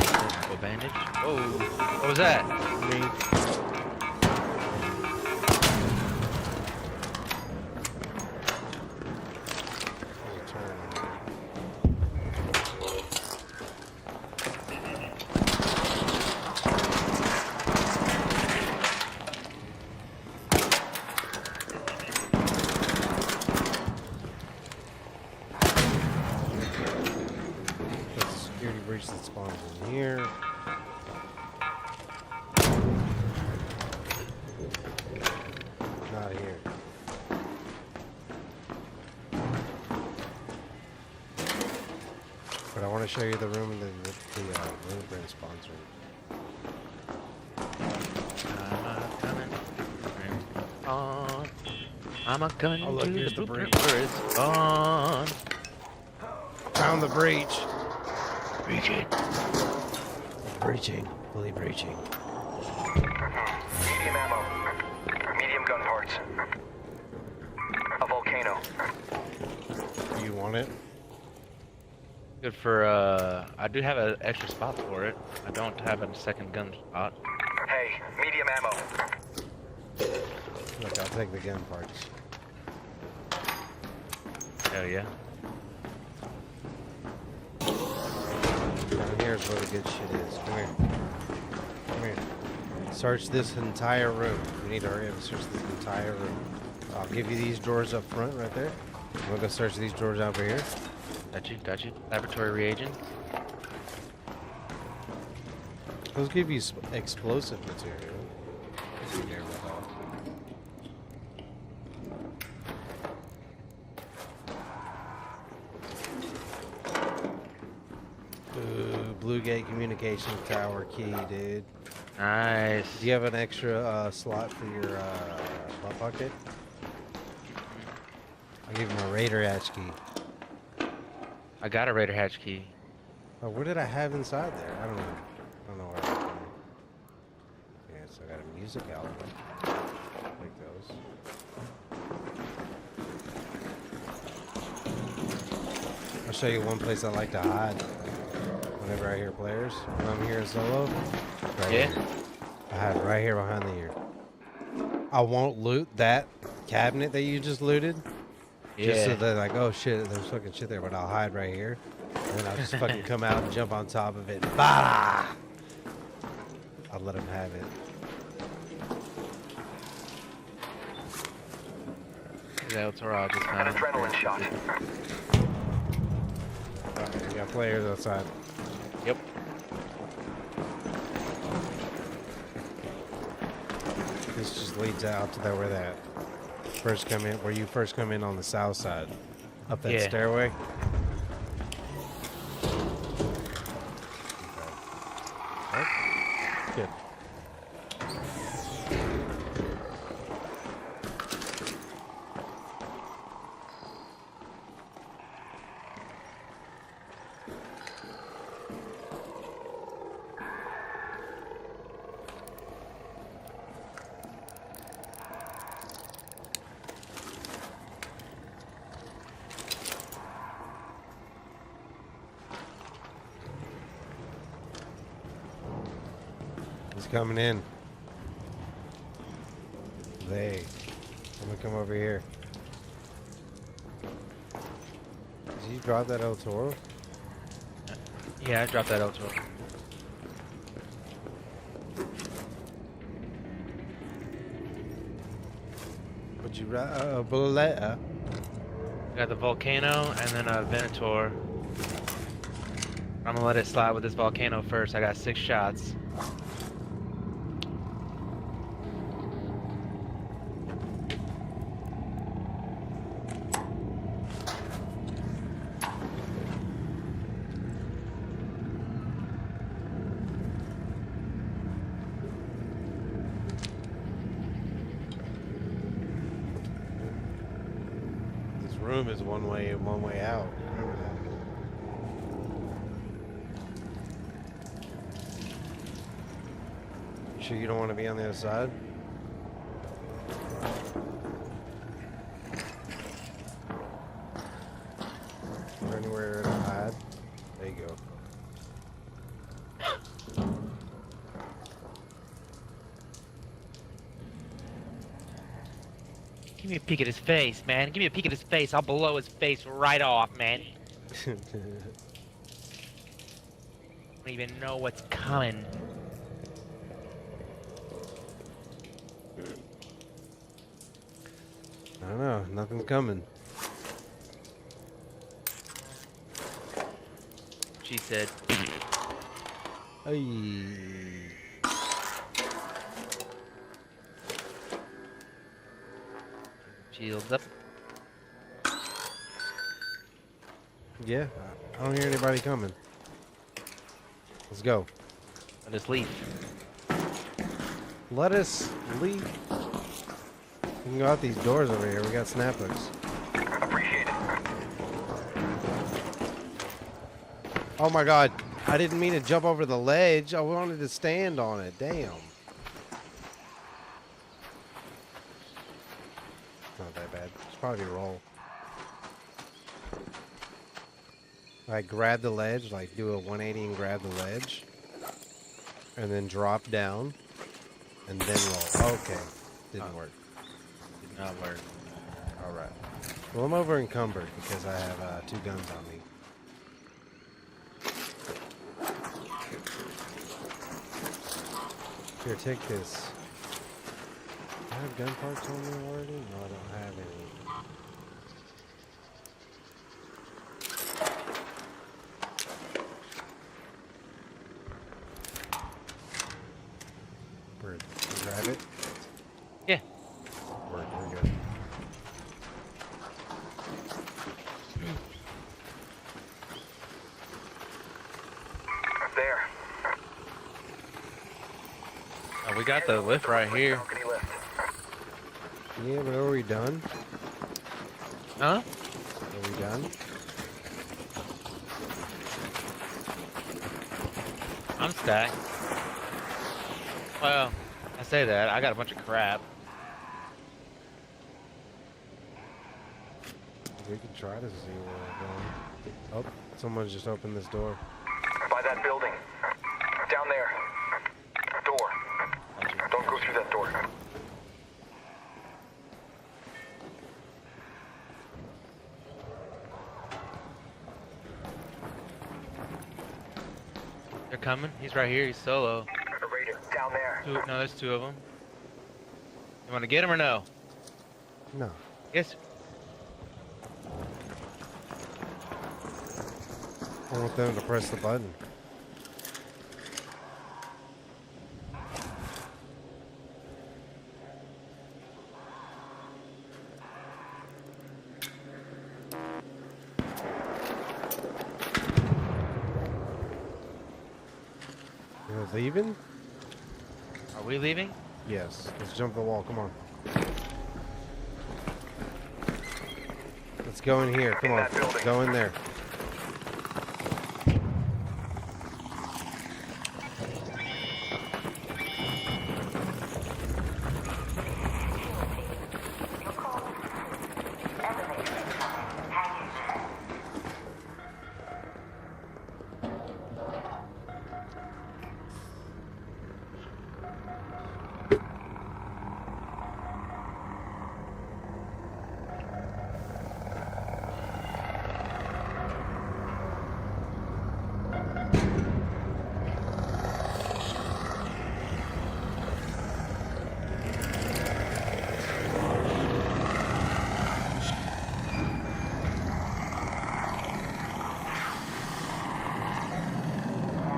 Surgical bandage. Oh, what was that? Me. show you the room and the blueprint sponsor. I'm a coming Oh, look, to here's the the blueprint breach. where it's on. Found the breach. Reach it. Breaching. Fully breaching. Medium ammo. Medium gun parts. A volcano. You want it? Good for, I do have an extra spot for it. I don't have a second gun spot. Hey, medium ammo. Look, I'll take the gun parts. Hell yeah. Down here's where the good shit is. Come here. Come here. Search this entire room. We need to hurry up and search this entire room. I'll give you these drawers up front right there. I'm gonna go search these drawers over here. Got you. Laboratory reagent. Those give you explosive material. If you care about that. Ooh, Blue Gate Communication Tower key, dude. Nice. Do you have an extra slot for your butt pocket? I'll give you my Raider hatch key. I got a Raider hatch key. Oh, what did I have inside there? I don't know. I don't know what I have. Yeah, so I got a music album. Like those. I'll show you one place I like to hide whenever I hear players. When I'm here solo. Right Yeah. here. I hide right here behind the ear. I won't loot that cabinet that you just looted. Just so Yeah. they're like, oh shit, there's fucking shit there, but I'll hide right here. And then I'll just fucking come out and jump on top of it. Bah! I'll let them have it. That's where I just An found it. adrenaline shot. Okay, we got players outside. Yep. This just leads out to where that first come in, where you first come in on the south side. Up that Yeah. stairway. Okay. Good. He's coming in. I'm gonna come over here. Did you drop that El Toro? Yeah, I dropped that El Toro. Would you bullet? Got the Volcano and then a Venator. I'm gonna let it slide with this Volcano first. I got 6 shots. This room is one way in, one way out. Remember that. You sure you don't want to be on the other side? Is there anywhere to hide? There you go. Give me a peek at his face, man. Give me a peek at his face. I'll blow his face right off, man. Don't even know what's coming. I don't know. Nothing's coming. She said. Hey. Shields up. Yeah, I don't hear anybody coming. Let's go. Let us leave. Let us leave. We can go out these doors over here. We got snap hooks. Appreciate it. Oh my god. I didn't mean to jump over the ledge. I wanted to stand on it. Damn. Not that bad. It's probably a roll. Like grab the ledge, like do a 180 and grab the ledge. And then drop down. And then roll. Okay. Didn't work. Did not work. Alright. Well, I'm over encumbered because I have 2 guns on me. Here, take this. Do I have gun parts on me already? No, I don't have any. Word. Grab it? Yeah. Word, we're good. There. Oh, we got the lift right here. Balcony lift. Yeah, but are we done? Huh? Are we done? I'm stacked. Well, I say that. I got a bunch of crap. We can try to see where we're going. Oh, someone just opened this door. By that building. Down there. Door. Don't go through that door. They're coming. He's right here. He's solo. Raider, down there. No, there's 2 of them. You want to get him or no? No. Yes. I want them to press the button. You're leaving? Are we leaving? Yes. Let's jump the wall. Come on. Let's go in here. Come on. that building. Go in there.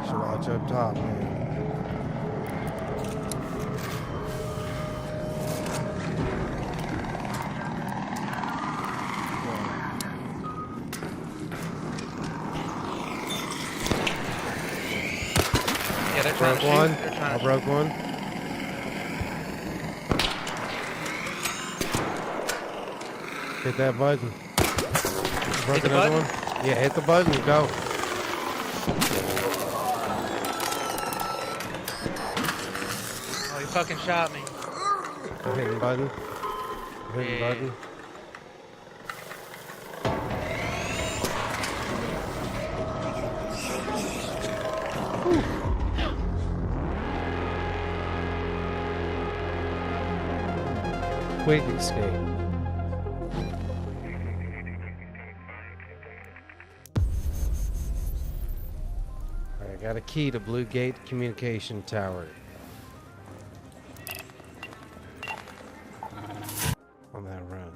Should watch up top, man. Yeah, they're trying Broke to shoot. one. They're I trying to broke one. Hit that button. Broke the another button? one. Yeah, hit the button. Go. Oh, he fucking shot me. I'm hitting button. I'm hitting Yeah. button. Quick escape. Alright, I got a key to Blue Gate Communication Tower. On that run.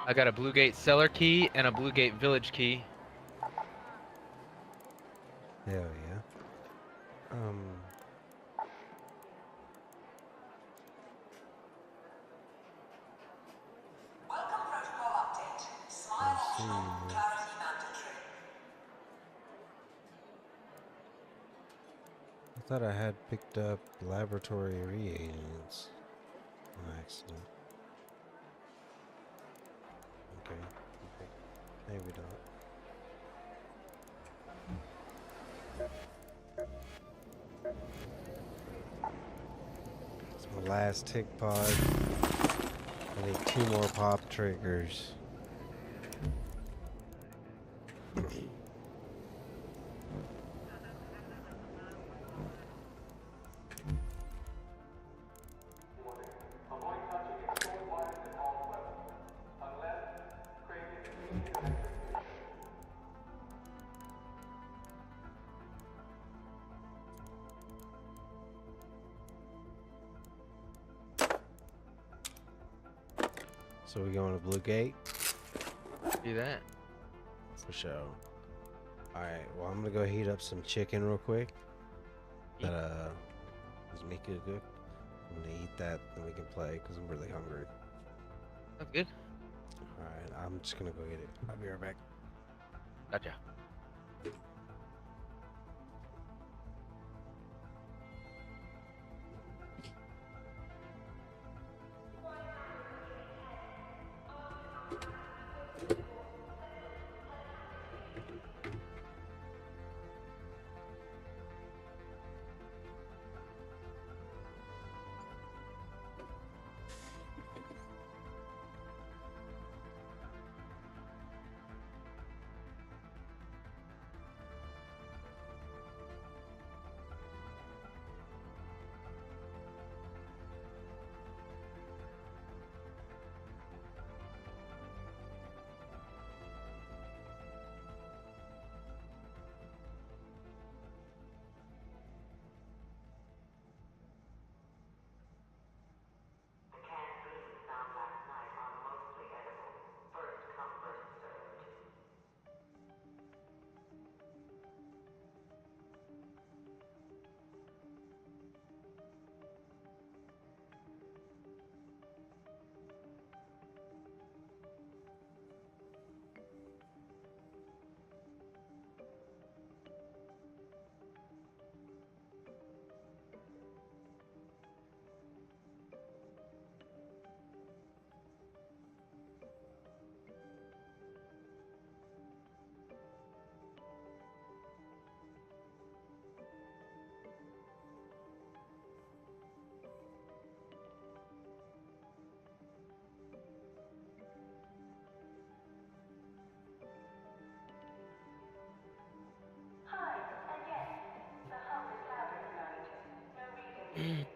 I got a Blue Gate cellar key and a Blue Gate village key. Hell yeah. Welcome protocol update. Smile Let's optional, see. clarity mandatory. I thought I had picked up laboratory reagents. On accident. Okay. Maybe not. It's my last tick pod. I need 2 more pop triggers. So we going to Blue Gate? Do that. For sure. Alright, well I'm gonna go heat up some chicken real quick. That is Mika cooked. I'm gonna eat that, then we can play because I'm really hungry. That's good. Alright, I'm just gonna go get it. I'll be right back. Gotcha. The canned beans found last night are mostly edible. First come, first served. Hi, and yes, the hum is louder tonight. No reason.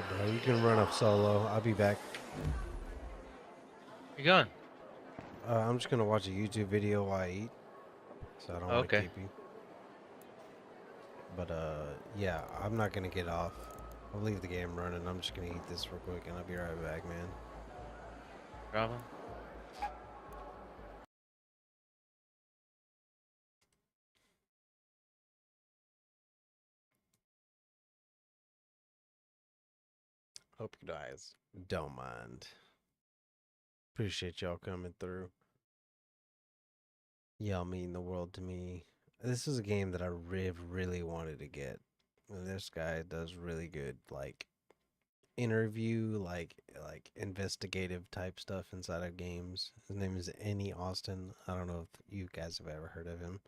Bro, you can run up solo. I'll be back. You going? I'm just gonna watch a YouTube video while I eat, so I don't want to Okay. keep you. But yeah, I'm not gonna get off. I'll leave the game running. I'm just gonna eat this real quick, and I'll be right back, man. Problem? Hope you guys don't mind. Appreciate y'all coming through. Y'all mean the world to me. This is a game that I really wanted to get. And this guy does really good, like interview, like investigative type stuff inside of games. His name is Annie Austin. I don't know if you guys have ever heard of him.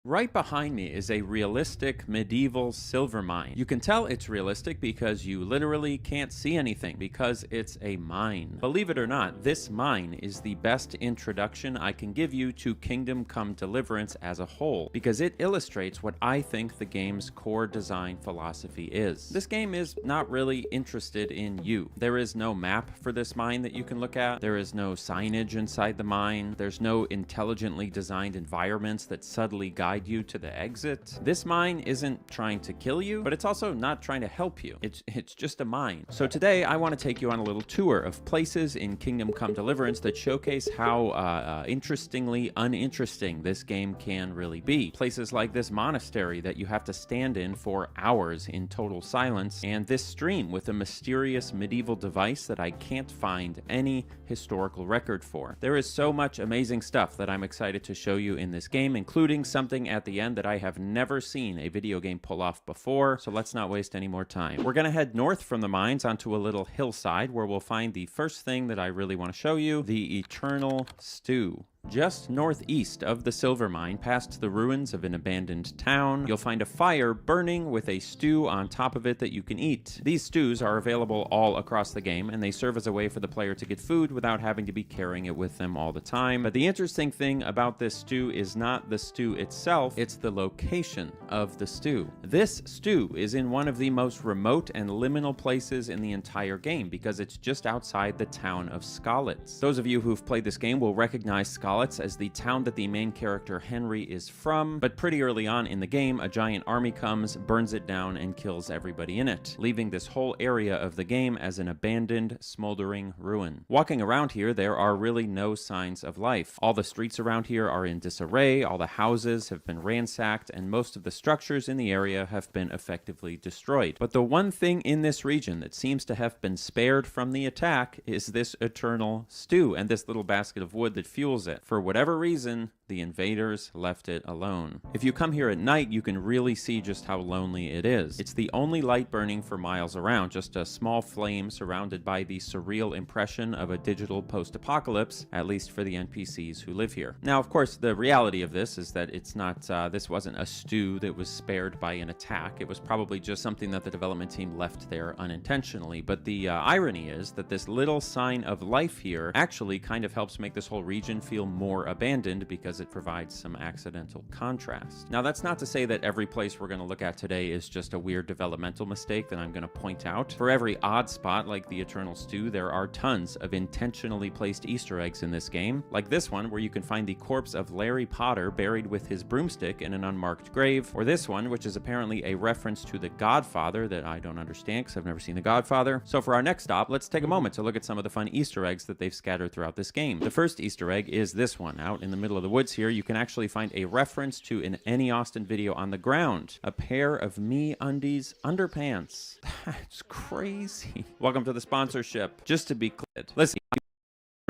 Right behind me is a realistic medieval silver mine. You can tell it's realistic because you literally can't see anything because it's a mine. Believe it or not, this mine is the best introduction I can give you to Kingdom Come Deliverance as a whole because it illustrates what I think the game's core design philosophy is. This game is not really interested in you. There is no map for this mine that you can look at. There is no signage inside the mine. There's no intelligently designed environments that subtly guide you to the exit. This mine isn't trying to kill you, but it's also not trying to help you. It's just a mine. So today I want to take you on a little tour of places in Kingdom Come Deliverance that showcase how interestingly uninteresting this game can really be. Places like this monastery that you have to stand in for hours in total silence, and this stream with a mysterious medieval device that I can't find any historical record for. There is so much amazing stuff that I'm excited to show you in this game, including something at the end that I have never seen a video game pull off before, so let's not waste any more time. We're gonna head north from the mines onto a little hillside where we'll find the first thing that I really want to show you, the Eternal Stew. Just northeast of the silver mine, past the ruins of an abandoned town, you'll find a fire burning with a stew on top of it that you can eat. These stews are available all across the game, and they serve as a way for the player to get food without having to be carrying it with them all the time. But the interesting thing about this stew is not the stew itself, it's the location of the stew. This stew is in one of the most remote and liminal places in the entire game because it's just outside the town of Skalitz. Those of you who've played this game will recognize Skalitz as the town that the main character Henry is from, but pretty early on in the game, a giant army comes, burns it down, and kills everybody in it, leaving this whole area of the game as an abandoned, smoldering ruin. Walking around here, there are really no signs of life. All the streets around here are in disarray, all the houses have been ransacked, and most of the structures in the area have been effectively destroyed. But the one thing in this region that seems to have been spared from the attack is this eternal stew and this little basket of wood that fuels it. For whatever reason, the invaders left it alone. If you come here at night, you can really see just how lonely it is. It's the only light burning for miles around, just a small flame surrounded by the surreal impression of a digital post-apocalypse, at least for the NPCs who live here. Now, of course, the reality of this is that it's not, this wasn't a stew that was spared by an attack. It was probably just something that the development team left there unintentionally. But the irony is that this little sign of life here actually kind of helps make this whole region feel more abandoned because it provides some accidental contrast. Now, that's not to say that every place we're going to look at today is just a weird developmental mistake that I'm going to point out. For every odd spot like the Eternal Stew, there are tons of intentionally placed Easter eggs in this game, like this one where you can find the corpse of Larry Potter buried with his broomstick in an unmarked grave, or this one, which is apparently a reference to The Godfather that I don't understand because I've never seen The Godfather. So for our next stop, let's take a moment to look at some of the fun Easter eggs that they've scattered throughout this game. The first Easter egg is this one. Out in the middle of the woods here, you can actually find a reference to an Annie Austin video on the ground. A pair of MeUndies underpants. That's crazy. Welcome to the sponsorship. Just to be clear, listen.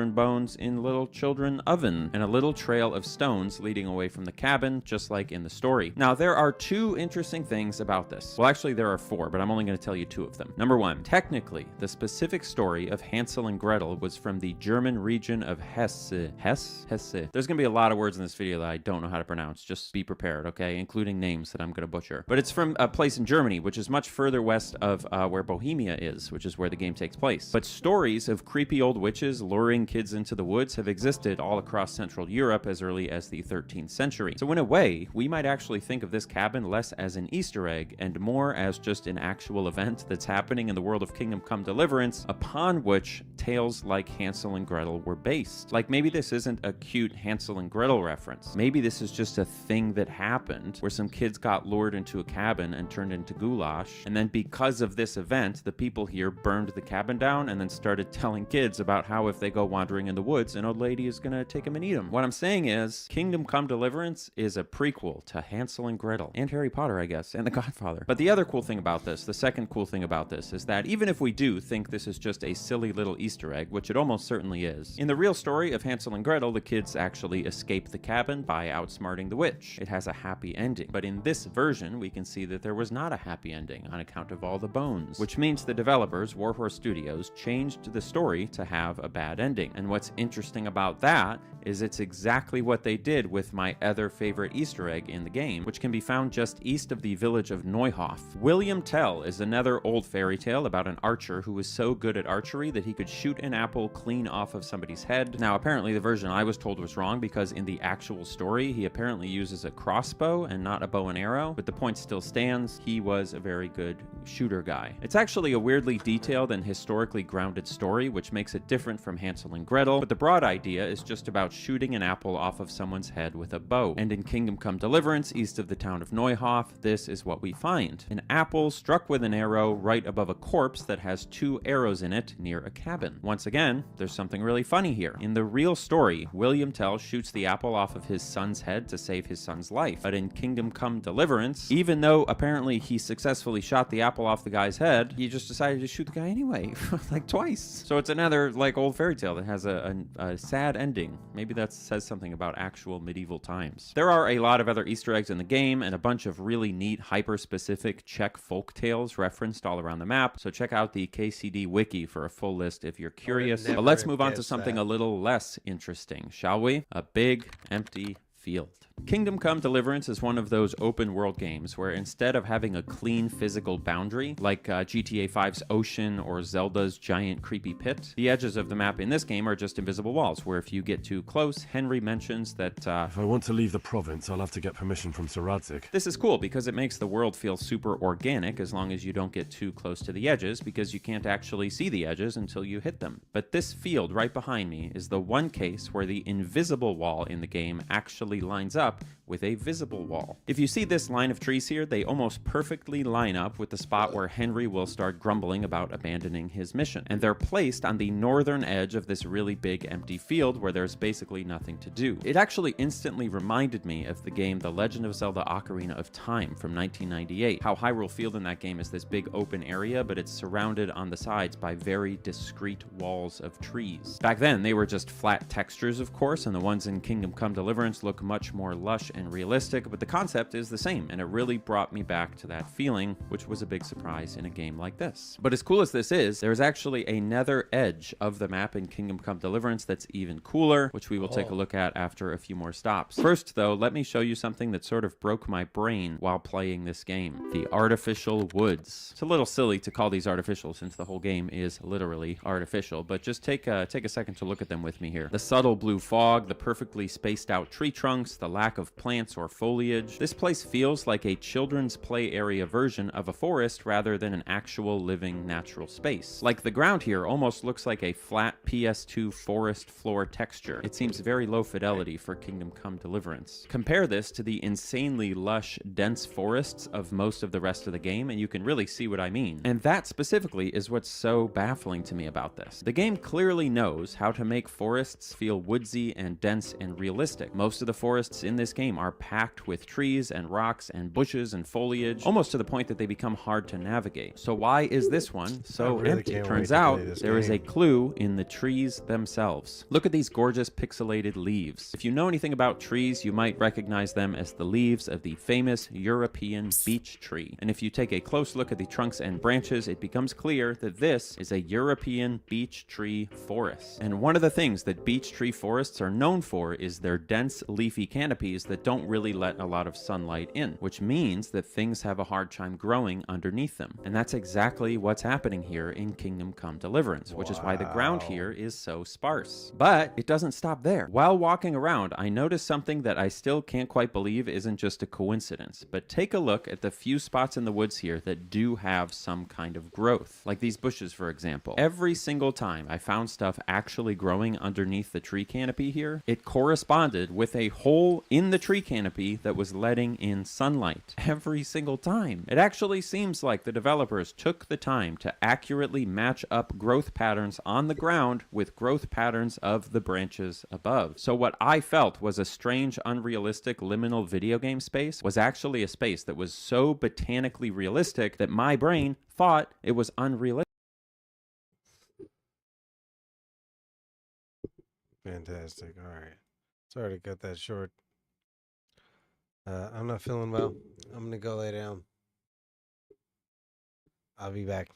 Bones in little children oven, and a little trail of stones leading away from the cabin, just like in the story. Now, there are two interesting things about this. Well, actually, there are four, but I'm only going to tell you two of them. Number one, technically, the specific story of Hansel and Gretel was from the German region of Hesse. Hesse? There's going to be a lot of words in this video that I don't know how to pronounce. Just be prepared, okay? Including names that I'm going to butcher. But it's from a place in Germany, which is much further west of where Bohemia is, which is where the game takes place. But stories of creepy old witches luring kids into the woods have existed all across Central Europe as early as the 13th century. So in a way, we might actually think of this cabin less as an Easter egg and more as just an actual event that's happening in the world of Kingdom Come Deliverance, upon which tales like Hansel and Gretel were based. Like, maybe this isn't a cute Hansel and Gretel reference. Maybe this is just a thing that happened where some kids got lured into a cabin and turned into goulash, and then because of this event, the people here burned the cabin down and then started telling kids about how if they go wandering in the woods, an old lady is gonna take them and eat them. What I'm saying is, Kingdom Come Deliverance is a prequel to Hansel and Gretel, and Harry Potter, I guess, and The Godfather. But the other cool thing about this, the second cool thing about this, is that even if we do think this is just a silly little Easter egg, which it almost certainly is, in the real story of Hansel and Gretel, the kids actually escape the cabin by outsmarting the witch. It has a happy ending. But in this version, we can see that there was not a happy ending on account of all the bones, which means the developers, Warhorse Studios, changed the story to have a bad ending. And what's interesting about that is it's exactly what they did with my other favorite Easter egg in the game, which can be found just east of the village of Neuhof. William Tell is another old fairy tale about an archer who was so good at archery that he could shoot an apple clean off of somebody's head. Now, apparently the version I was told was wrong, because in the actual story, he apparently uses a crossbow and not a bow and arrow, but the point still stands. He was a very good shooter guy. It's actually a weirdly detailed and historically grounded story, which makes it different from Hansel and Gretel, but the broad idea is just about shooting an apple off of someone's head with a bow. And in Kingdom Come Deliverance, east of the town of Neuhof, this is what we find. An apple struck with an arrow right above a corpse that has 2 arrows in it near a cabin. Once again, there's something really funny here. In the real story, William Tell shoots the apple off of his son's head to save his son's life. But in Kingdom Come Deliverance, even though apparently he successfully shot the apple off the guy's head, he just decided to shoot the guy anyway, like twice. So it's another like old fairy tale that has a sad ending. Maybe that says something about actual medieval times. There are a lot of other Easter eggs in the game and a bunch of really neat hyper-specific Czech folk tales referenced all around the map, so check out the KCD wiki for a full list if you're curious. But let's move on to something a little less interesting, shall we? A big, empty field. Kingdom Come Deliverance is one of those open world games where instead of having a clean physical boundary like GTA 5's ocean or Zelda's giant creepy pit, the edges of the map in this game are just invisible walls where if you get too close, Henry mentions that if I want to leave the province, I'll have to get permission from Sir Radzig. This is cool because it makes the world feel super organic as long as you don't get too close to the edges, because you can't actually see the edges until you hit them. But this field right behind me is the one case where the invisible wall in the game actually lines up with a visible wall. If you see this line of trees here, they almost perfectly line up with the spot where Henry will start grumbling about abandoning his mission. And they're placed on the northern edge of this really big empty field where there's basically nothing to do. It actually instantly reminded me of the game The Legend of Zelda Ocarina of Time from 1998. How Hyrule Field in that game is this big open area, but it's surrounded on the sides by very discrete walls of trees. Back then, they were just flat textures, of course, and the ones in Kingdom Come Deliverance look much more lush and realistic, but the concept is the same, and it really brought me back to that feeling, which was a big surprise in a game like this. But as cool as this is, there's actually another edge of the map in Kingdom Come Deliverance that's even cooler, which we will take a look at after a few more stops. First, though, let me show you something that sort of broke my brain while playing this game. The artificial woods. It's a little silly to call these artificial since the whole game is literally artificial, but just take a second to look at them with me here. The subtle blue fog, the perfectly spaced out tree trunks, the lack of plants or foliage. This place feels like a children's play area version of a forest rather than an actual living natural space. Like the ground here almost looks like a flat PS2 forest floor texture. It seems very low fidelity for Kingdom Come Deliverance. Compare this to the insanely lush, dense forests of most of the rest of the game, and you can really see what I mean. And that specifically is what's so baffling to me about this. The game clearly knows how to make forests feel woodsy and dense and realistic. Most of the forests in this game are packed with trees and rocks and bushes and foliage, almost to the point that they become hard to navigate. So why is this one so empty? Turns out there is a clue in the trees themselves. Look at these gorgeous pixelated leaves. If you know anything about trees, you might recognize them as the leaves of the famous European beech tree. And if you take a close look at the trunks and branches, it becomes clear that this is a European beech tree forest. And one of the things that beech tree forests are known for is their dense leafy canopies that that don't really let a lot of sunlight in, which means that things have a hard time growing underneath them. And that's exactly what's happening here in Kingdom Come Deliverance, which is why the ground here is so sparse. But it doesn't stop there. While walking around, I noticed something that I still can't quite believe isn't just a coincidence. But take a look at the few spots in the woods here that do have some kind of growth. Like these bushes, for example. Every single time I found stuff actually growing underneath the tree canopy here, it corresponded with a hole in the tree canopy that was letting in sunlight. Every single time. It actually seems like the developers took the time to accurately match up growth patterns on the ground with growth patterns of the branches above. So what I felt was a strange, unrealistic liminal video game space was actually a space that was so botanically realistic that my brain thought it was unrealistic. Fantastic. All right. Sorry to cut that short. I'm not feeling well. I'm going to go lay down. I'll be back.